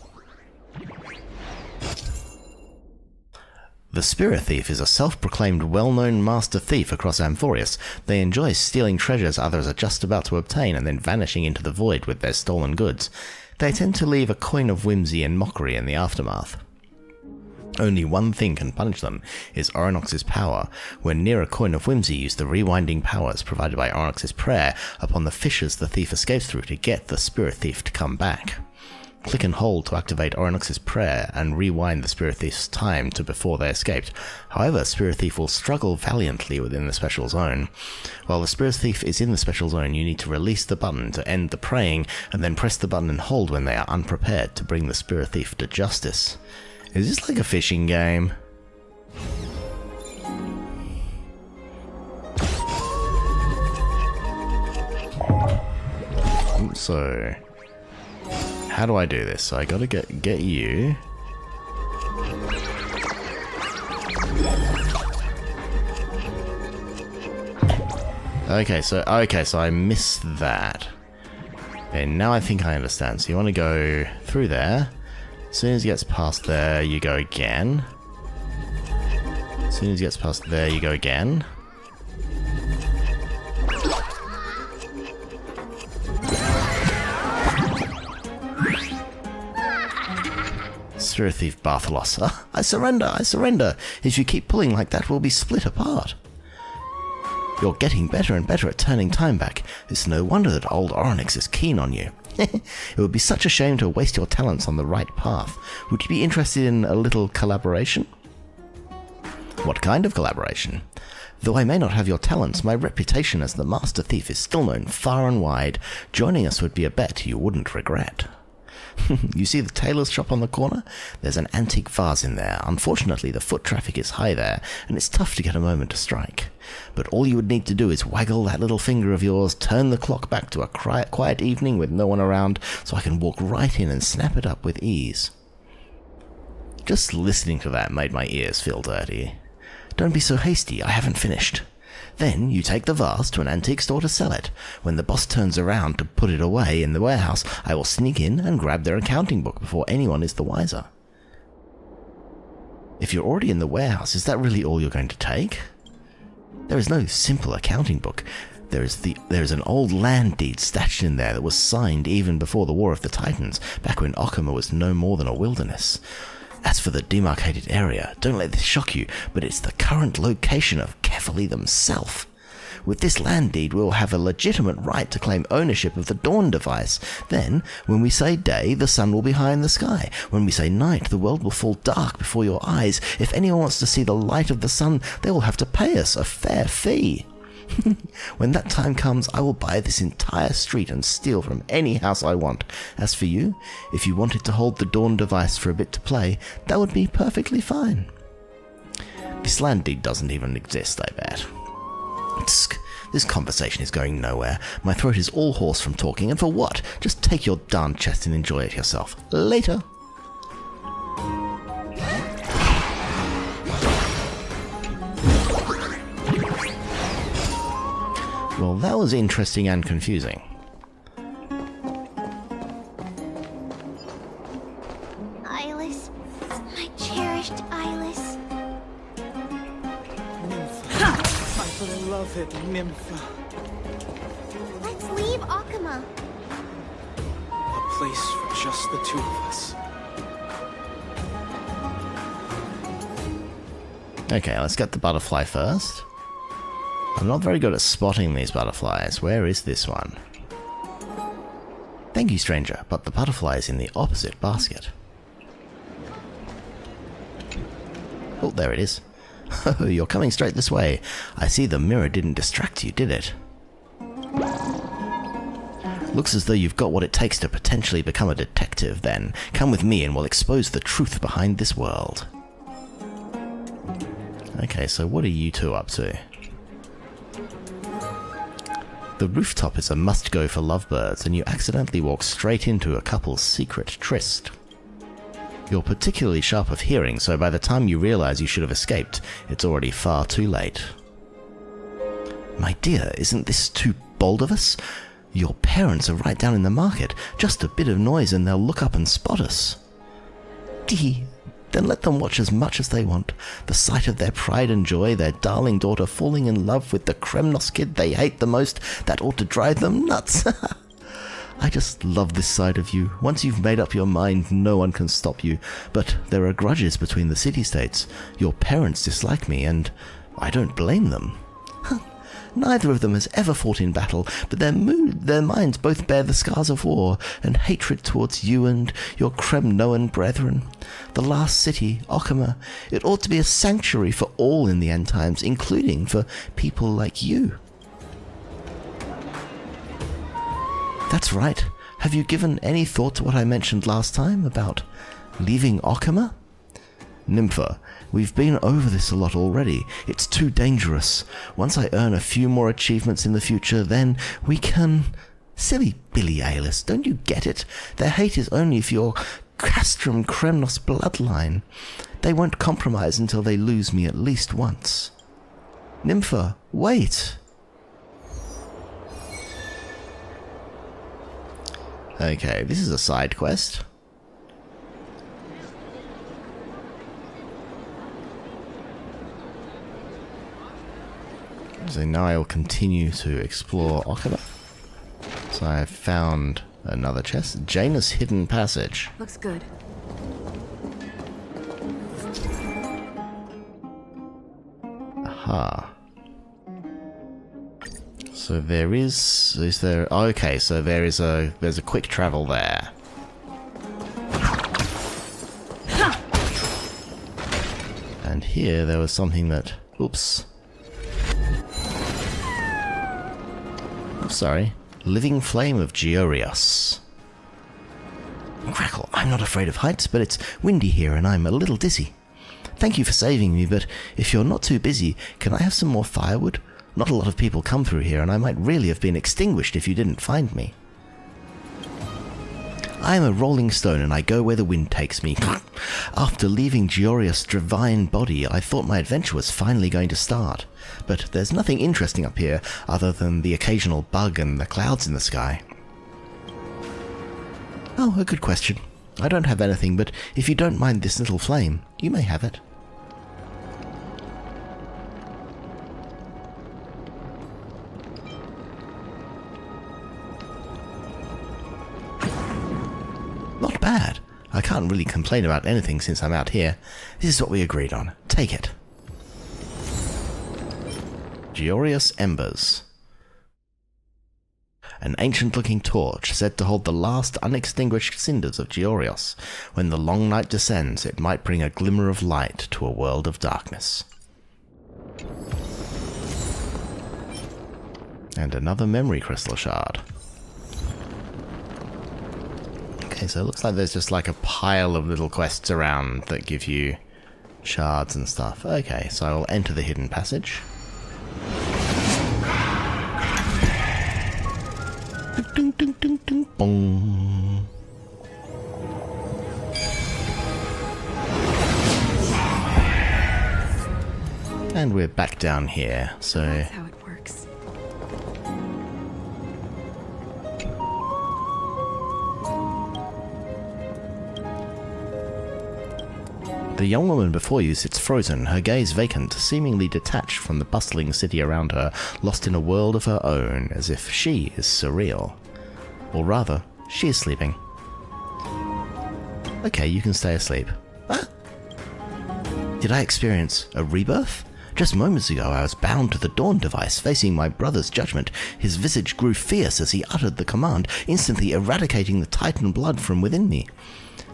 The Spirit Thief is a self-proclaimed well-known master thief across Amphorius. They enjoy stealing treasures others are just about to obtain and then vanishing into the void with their stolen goods. They tend to leave a coin of whimsy and mockery in the aftermath. Only one thing can punish them, is Oronox's power. When near a coin of whimsy, use the rewinding powers provided by Oronox's prayer upon the fissures the thief escapes through to get the Spirit Thief to come back. Click and hold to activate Oronox's prayer and rewind the Spirit Thief's time to before they escaped. However, Spirit Thief will struggle valiantly within the special zone. While the Spirit Thief is in the special zone, you need to release the button to end the praying, and then press the button and hold when they are unprepared to bring the Spirit Thief to justice. Is this like a fishing game? So, how do I do this? So I gotta get you. Okay, so I missed that. Okay, now I think I understand. So you want to go through there. As soon as he gets past there, you go again. As soon as he gets past there, you go again. Spirit Thief Bartholos. I surrender, I surrender. If you keep pulling like that, we'll be split apart. You're getting better and better at turning time back. It's no wonder that old Oronox is keen on you. It would be such a shame to waste your talents on the right path. Would you be interested in a little collaboration? What kind of collaboration? Though I may not have your talents, my reputation as the Master Thief is still known far and wide. Joining us would be a bet you wouldn't regret. You see the tailor's shop on the corner? There's an antique vase in there. Unfortunately, the foot traffic is high there, and it's tough to get a moment to strike. But all you would need to do is waggle that little finger of yours, turn the clock back to a quiet evening with no one around, so I can walk right in and snap it up with ease. Just listening to that made my ears feel dirty. Don't be so hasty, I haven't finished. Then you take the vase to an antique store to sell it. When the boss turns around to put it away in the warehouse, I will sneak in and grab their accounting book before anyone is the wiser. If you're already in the warehouse, is that really all you're going to take? There is no simple accounting book. There is an old land deed stashed in there that was signed even before the War of the Titans, back when Okhema was no more than a wilderness. As for the demarcated area, don't let this shock you, but it's the current location of Kefali themselves. With this land deed, we'll have a legitimate right to claim ownership of the Dawn device. Then, when we say day, the sun will be high in the sky. When we say night, the world will fall dark before your eyes. If anyone wants to see the light of the sun, they will have to pay us a fair fee. When that time comes, I will buy this entire street and steal from any house I want. As for you, if you wanted to hold the Dawn device for a bit to play, that would be perfectly fine. This land deed doesn't even exist, I bet. Tsk, this conversation is going nowhere. My throat is all hoarse from talking, and for what? Just take your darn chest and enjoy it yourself. Later. Well, that was interesting and confusing. beloved Nympha. Let's leave Okhema. A place for just the two of us. Okay, let's get the butterfly first. I'm not very good at spotting these butterflies. Where is this one? Thank you, stranger, but the butterfly is in the opposite basket. Oh, there it is. Oh, you're coming straight this way. I see the mirror didn't distract you, did it? Looks as though you've got what it takes to potentially become a detective, then. Come with me and we'll expose the truth behind this world. Okay, so what are you two up to? The rooftop is a must-go for lovebirds, and you accidentally walk straight into a couple's secret tryst. You're particularly sharp of hearing, so by the time you realize you should have escaped, it's already far too late. My dear, isn't this too bold of us? Your parents are right down in the market. Just a bit of noise and they'll look up and spot us. Dee, then let them watch as much as they want. The sight of their pride and joy, their darling daughter falling in love with the Kremnos kid they hate the most, that ought to drive them nuts. I just love this side of you. Once you've made up your mind, no one can stop you. But there are grudges between the city-states. Your parents dislike me, and I don't blame them. Neither of them has ever fought in battle, but their minds both bear the scars of war and hatred towards you and your Kremnoan brethren. The last city, Okhema, it ought to be a sanctuary for all in the end times, including for people like you. That's right. Have you given any thought to what I mentioned last time about leaving Okhema? Nympha, we've been over this a lot already. It's too dangerous. Once I earn a few more achievements in the future, then we can... Silly Billy Ayless, don't you get it? Their hate is only for your Castrum Kremnos bloodline. They won't compromise until they lose me at least once. Nympha, wait! Okay, this is a side quest. So now I will continue to explore Okhema. So I have found another chest. Jaina's Hidden Passage. Looks good. Aha. So is there... Oh, okay, so there's a quick travel there. And here there was something that... Oops. Sorry. Living Flame of Georios. Crackle, I'm not afraid of heights, but it's windy here and I'm a little dizzy. Thank you for saving me, but if you're not too busy, can I have some more firewood? Not a lot of people come through here and I might really have been extinguished if you didn't find me. I am a rolling stone and I go where the wind takes me. After leaving Georios' divine body, I thought my adventure was finally going to start. But there's nothing interesting up here other than the occasional bug and the clouds in the sky. Oh, a good question. I don't have anything, but if you don't mind this little flame, you may have it. Not bad. I can't really complain about anything since I'm out here. This is what we agreed on. Take it. Georios Embers. An ancient-looking torch said to hold the last unextinguished cinders of Georios. When the long night descends, it might bring a glimmer of light to a world of darkness. And another memory crystal shard. Okay, so it looks like there's just like a pile of little quests around that give you shards and stuff. Okay, so I'll enter the hidden passage. Ding, ding, ding, ding, bong. And we're back down here, so... That's how it works. The young woman before you sits frozen, her gaze vacant, seemingly detached from the bustling city around her, lost in a world of her own, as if she is surreal. Or rather, she is sleeping. Okay, you can stay asleep. Ah! Did I experience a rebirth? Just moments ago I was bound to the Dawn device, facing my brother's judgment. His visage grew fierce as he uttered the command, instantly eradicating the Titan blood from within me.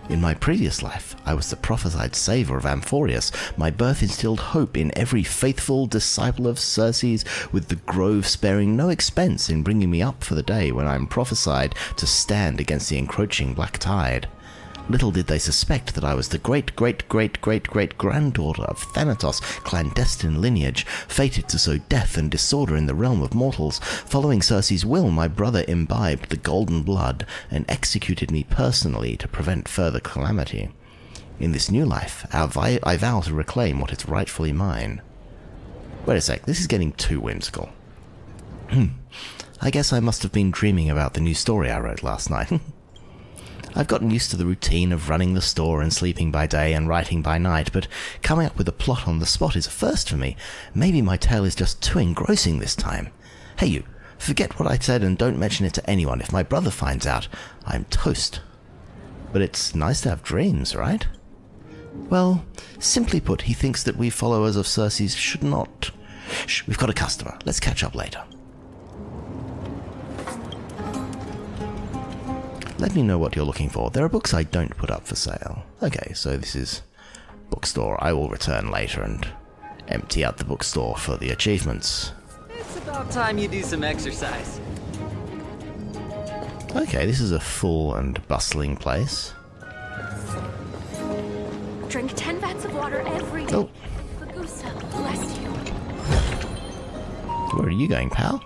In my previous life, I was the prophesied savior of Amphorius. My birth instilled hope in every faithful disciple of Circe's, with the grove sparing no expense in bringing me up for the day when I am prophesied to stand against the encroaching black tide. Little did they suspect that I was the great-great-great-great-great-granddaughter of Thanatos' clandestine lineage, fated to sow death and disorder in the realm of mortals. Following Circe's will, my brother imbibed the golden blood and executed me personally to prevent further calamity. In this new life, I vow to reclaim what is rightfully mine. Wait a sec, this is getting too whimsical. I guess I must have been dreaming about the new story I wrote last night. I've gotten used to the routine of running the store and sleeping by day and writing by night, but coming up with a plot on the spot is a first for me. Maybe my tale is just too engrossing this time. Hey you, forget what I said and don't mention it to anyone. If my brother finds out, I'm toast. But it's nice to have dreams, right? Well, simply put, he thinks that we followers of Circe's should not... Shh, we've got a customer. Let's catch up later. Let me know what you're looking for. There are books I don't put up for sale. Okay, so this is bookstore. I will return later and empty out the bookstore for the achievements. It's about time you do some exercise. Okay, this is a full and bustling place. Drink 10 vats of water every day. Oh. Fagusa, bless you. Where are you going, pal?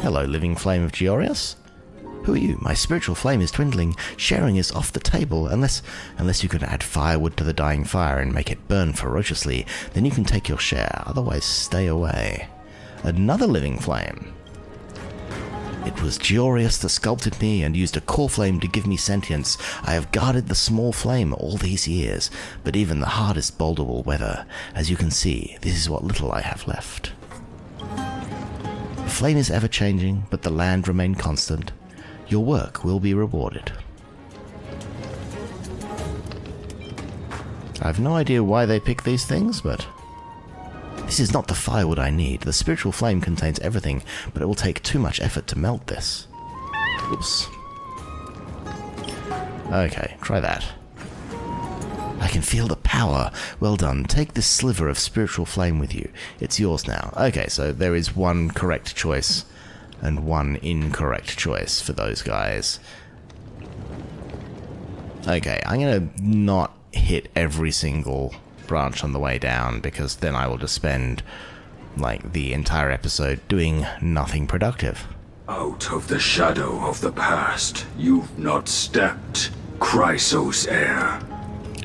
Hello, living flame of Georius. Who are you? My spiritual flame is dwindling. Sharing is off the table. Unless you can add firewood to the dying fire and make it burn ferociously, then you can take your share. Otherwise, stay away. Another living flame. It was Georius that sculpted me and used a core flame to give me sentience. I have guarded the small flame all these years, but even the hardest boulder will weather. As you can see, this is what little I have left. The flame is ever-changing, but the land remained constant. Your work will be rewarded. I have no idea why they pick these things, but... This is not the firewood I need. The spiritual flame contains everything, but it will take too much effort to melt this. Oops. Okay, try that. I can feel the power. Well done. Take this sliver of spiritual flame with you. It's yours now. Okay, so there is one correct choice and one incorrect choice for those guys. Okay, I'm gonna not hit every single branch on the way down, because then I will just spend, like, the entire episode doing nothing productive. Out of the shadow of the past, you've not stepped, Chrysos heir.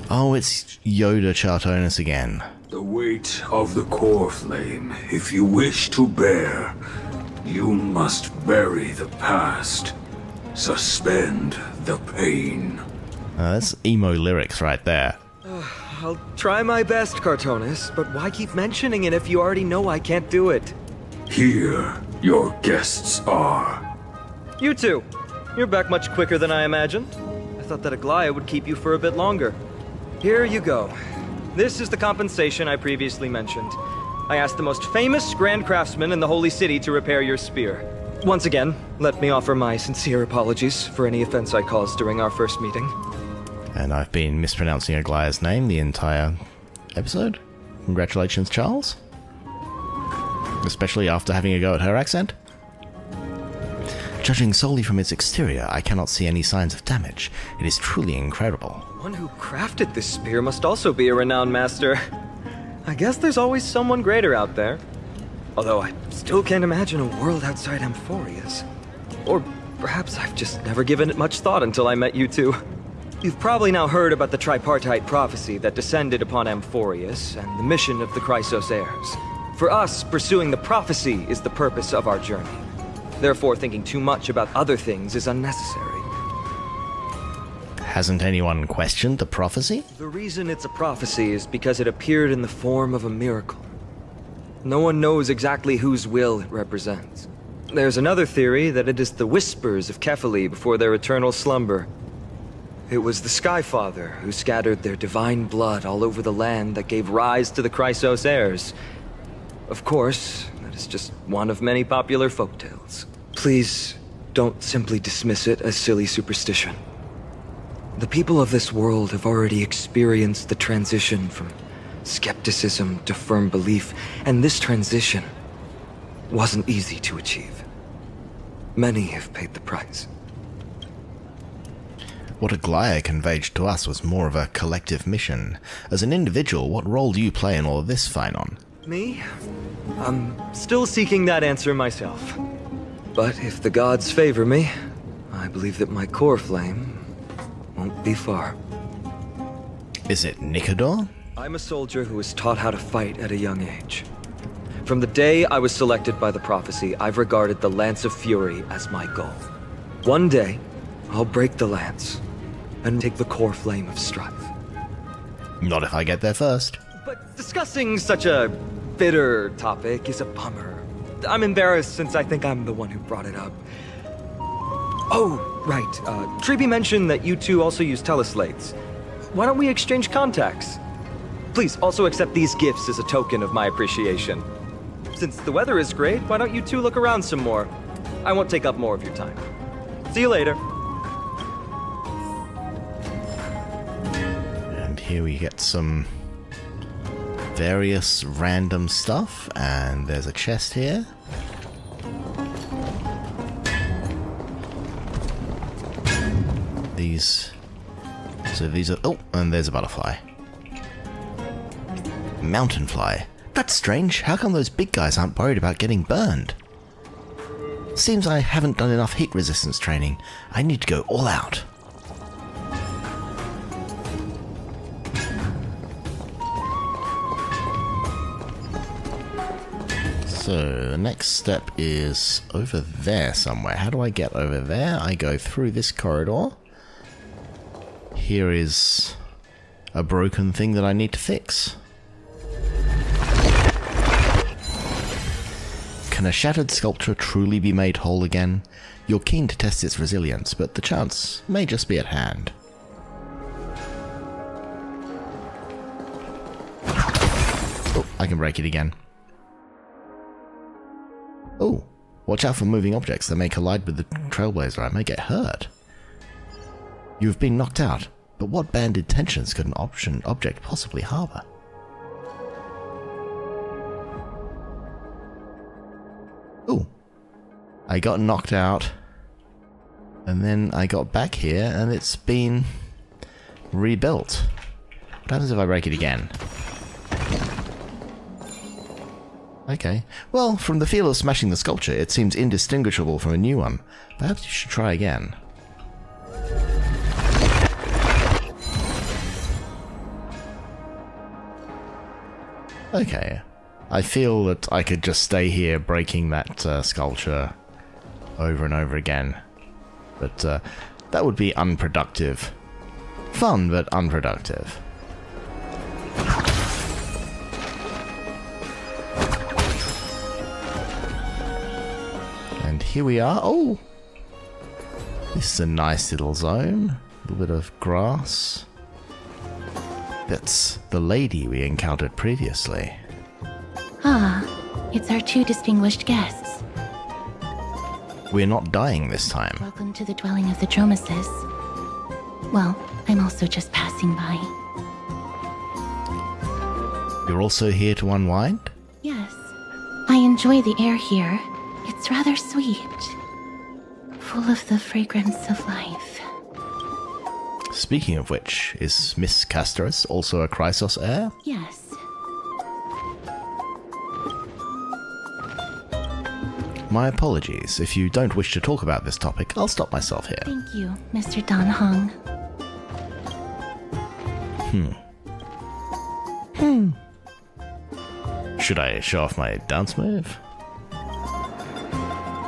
Oh, it's Yoda Chartonus again. The weight of the core flame, if you wish to bear, you must bury the past. Suspend the pain. That's emo lyrics right there. I'll try my best, Cartonis, but why keep mentioning it if you already know I can't do it? Here, your guests are. You two. You're back much quicker than I imagined. I thought that Aglaea would keep you for a bit longer. Here you go. This is the compensation I previously mentioned. I asked the most famous grand craftsman in the Holy City to repair your spear. Once again, let me offer my sincere apologies for any offense I caused during our first meeting. And I've been mispronouncing Aglaea's name the entire episode. Congratulations, Charles. Especially after having a go at her accent. Judging solely from its exterior, I cannot see any signs of damage. It is truly incredible. The one who crafted this spear must also be a renowned master. I guess there's always someone greater out there. Although I still can't imagine a world outside Amphorius. Or perhaps I've just never given it much thought until I met you two. You've probably now heard about the tripartite prophecy that descended upon Amphorius and the mission of the Chrysos heirs. For us, pursuing the prophecy is the purpose of our journey. Therefore, thinking too much about other things is unnecessary. Hasn't anyone questioned the prophecy? The reason it's a prophecy is because it appeared in the form of a miracle. No one knows exactly whose will it represents. There's another theory that it is the whispers of Kefali before their eternal slumber. It was the Skyfather who scattered their divine blood all over the land that gave rise to the Chrysos heirs. Of course, that is just one of many popular folktales. Please, don't simply dismiss it as silly superstition. The people of this world have already experienced the transition from skepticism to firm belief, and this transition wasn't easy to achieve. Many have paid the price. What Aglaea conveyed to us was more of a collective mission. As an individual, what role do you play in all of this, Phynon? Me? I'm still seeking that answer myself. But if the gods favor me, I believe that my core flame won't be far. Is it Nicodor? I'm a soldier who was taught how to fight at a young age. From the day I was selected by the prophecy, I've regarded the Lance of Fury as my goal. One day, I'll break the lance and take the core flame of strife. Not if I get there first. But discussing such a bitter topic is a bummer. I'm embarrassed since I think I'm the one who brought it up. Oh, right. Treeby mentioned that you two also use teleslates. Why don't we exchange contacts? Please also accept these gifts as a token of my appreciation. Since the weather is great, why don't you two look around some more? I won't take up more of your time. See you later. And here we get some various random stuff, and there's a chest here. These are, oh, and there's a butterfly. Mountain fly. That's strange. How come those big guys aren't worried about getting burned? Seems I haven't done enough heat resistance training. I need to go all out. So the next step is over there somewhere. How do I get over there? I go through this corridor. Here is a broken thing that I need to fix. Can a shattered sculpture truly be made whole again? You're keen to test its resilience, but the chance may just be at hand. Oh, I can break it again. Oh, watch out for moving objects that may collide with the Trailblazer. I may get hurt. You have been knocked out, but what banned intentions could an object possibly harbor? Oh, I got knocked out, and then I got back here, and it's been rebuilt. What happens if I break it again? Okay, well, from the feel of smashing the sculpture, it seems indistinguishable from a new one. Perhaps you should try again. Okay, I feel that I could just stay here breaking that sculpture over and over again, but that would be unproductive. Fun, but unproductive. And here we are. Oh! This is a nice little zone. A little bit of grass. That's the lady we encountered previously. Ah, it's our two distinguished guests. We're not dying this time. Welcome to the dwelling of the Dromeses. Well, I'm also just passing by. You're also here to unwind? Yes. I enjoy the air here. It's rather sweet. Full of the fragrance of life. Speaking of which, is Miss Castoris also a Chrysos heir? Yes. My apologies. If you don't wish to talk about this topic, I'll stop myself here. Thank you, Mr. Dan Hong. Should I show off my dance move?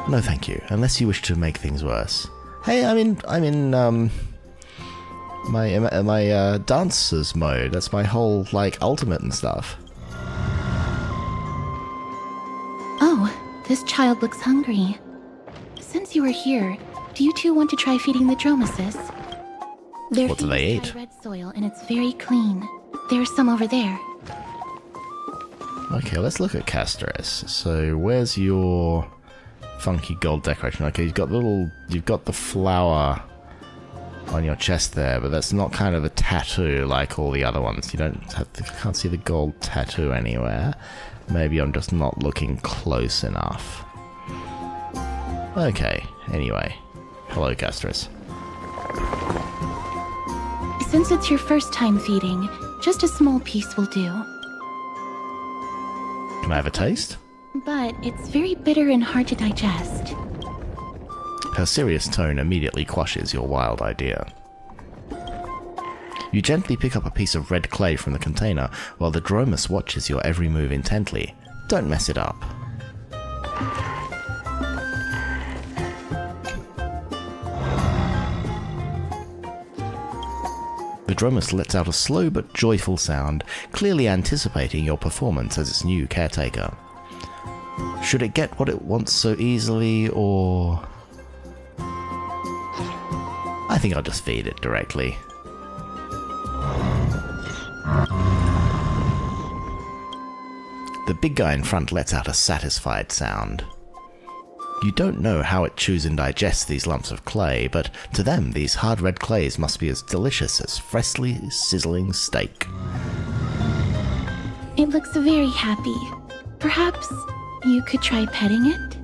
No, thank you. Unless you wish to make things worse. Hey, I'm in my dancers mode. That's my whole, like, ultimate and stuff. Oh, this child looks hungry. Since you are here, do you two want to try feeding the Dromesis? They're What do they feeding eat? by red soil, and it's very clean. There's some over there. Okay, let's look at Castores. So, where's your funky gold decoration? Okay, you've got the flower on your chest there, but that's not kind of a tattoo like all the other ones. You can't see the gold tattoo anywhere. Maybe I'm just not looking close enough. Okay, anyway. Hello, Castores. Since it's your first time feeding, just a small piece will do. Can I have a taste? But it's very bitter and hard to digest. Her serious tone immediately quashes your wild idea. You gently pick up a piece of red clay from the container while the Dromus watches your every move intently. Don't mess it up. The Dromus lets out a slow but joyful sound, clearly anticipating your performance as its new caretaker. Should it get what it wants so easily, or... I think I'll just feed it directly. The big guy in front lets out a satisfied sound. You don't know how it chews and digests these lumps of clay, but to them these hard red clays must be as delicious as freshly sizzling steak. It looks very happy. Perhaps you could try petting it?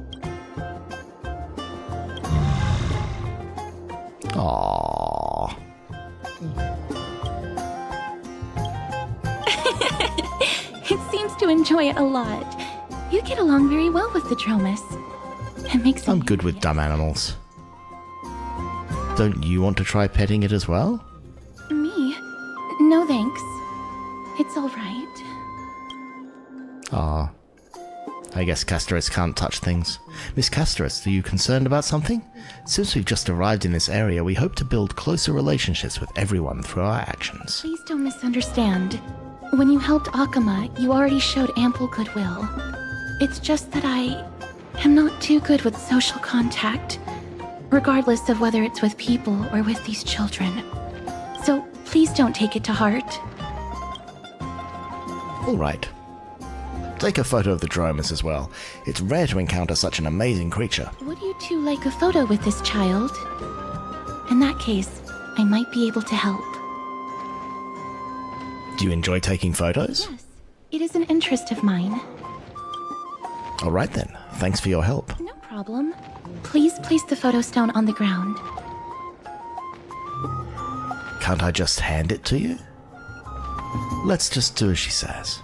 Aww. It seems to enjoy it a lot. You get along very well with the Dromus. It makes I'm good with dumb animals. Don't you want to try petting it as well? Me? No thanks. It's alright. Ah. I guess Castores can't touch things. Miss Castores, are you concerned about something? Since we've just arrived in this area, we hope to build closer relationships with everyone through our actions. Please don't misunderstand. When you helped Okhema, you already showed ample goodwill. It's just that I am not too good with social contact, regardless of whether it's with people or with these children. So please don't take it to heart. Alright. Take a photo of the Dromus as well. It's rare to encounter such an amazing creature. Would you two like a photo with this child? In that case, I might be able to help. Do you enjoy taking photos? Yes, it is an interest of mine. Alright then, thanks for your help. No problem. Please place the photo stone on the ground. Can't I just hand it to you? Let's just do as she says.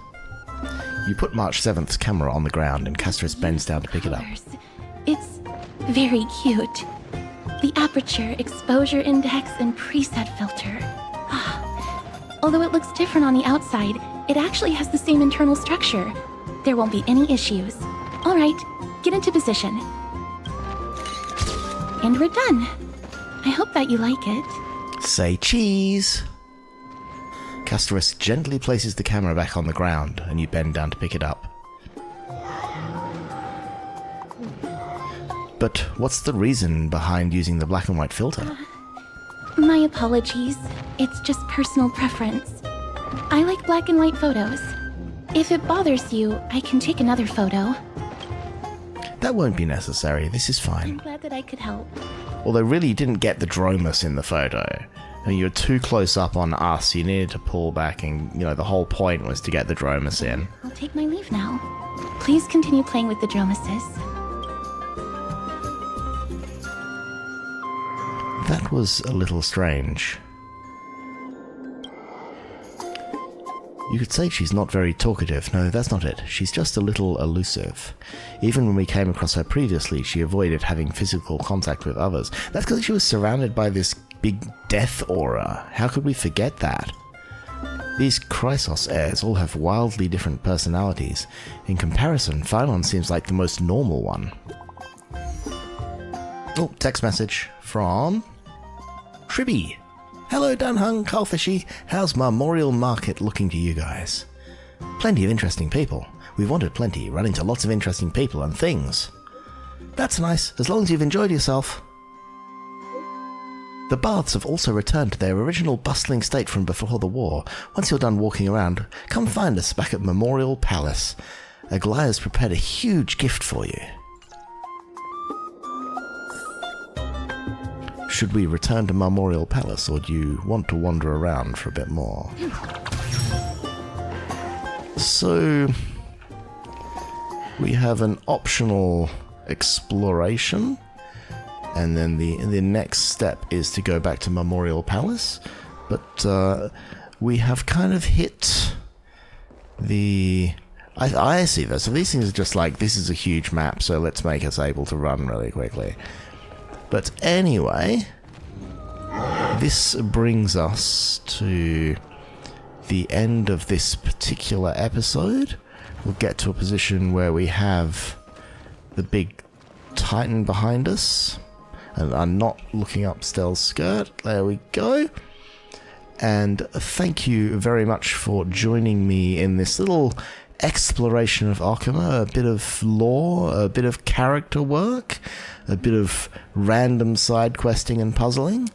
You put March 7th's camera on the ground and Castores bends down to pick it up. Colors. It's very cute. The aperture, exposure index, and preset filter. Although it looks different on the outside, it actually has the same internal structure. There won't be any issues. All right, get into position. And we're done. I hope that you like it. Say cheese! Castores gently places the camera back on the ground, and you bend down to pick it up. But what's the reason behind using the black and white filter? My apologies. It's just personal preference. I like black and white photos. If it bothers you, I can take another photo. That won't be necessary, this is I'm fine. glad that I could help. Although really you didn't get the Dromus in the photo. I mean, you were too close up on us, you needed to pull back and, the whole point was to get the Dromus in. I'll take my leave now. Please continue playing with the Dromuses. That was a little strange. You could say she's not very talkative. No, that's not it. She's just a little elusive. Even when we came across her previously, she avoided having physical contact with others. That's because she was surrounded by this big death aura. How could we forget that? These Chrysos heirs all have wildly different personalities. In comparison, Phylon seems like the most normal one. Oh, text message from Tribby. Hello Dunhung, Cullfishy. How's Memorial Market looking to you guys? Plenty of interesting people. We've wanted plenty, run into lots of interesting people and things. That's nice, as long as you've enjoyed yourself. The baths have also returned to their original bustling state from before the war. Once you're done walking around, come find us back at Memorial Palace. Aglaea's prepared a huge gift for you. Should we return to Memorial Palace, or do you want to wander around for a bit more? So, we have an optional exploration, and then the next step is to go back to Memorial Palace, but we have kind of hit the... I see this. So these things are just like, this is a huge map, so let's make us able to run really quickly. But anyway, this brings us to the end of this particular episode. We'll get to a position where we have the big Titan behind us, and I'm not looking up Stell's skirt. There we go. And thank you very much for joining me in this little exploration of Okhema, a bit of lore, a bit of character work, a bit of random side questing and puzzling,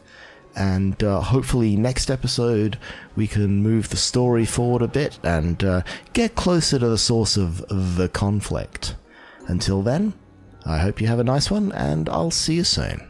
and hopefully next episode we can move the story forward a bit and get closer to the source of the conflict. Until then, I hope you have a nice one, and I'll see you soon.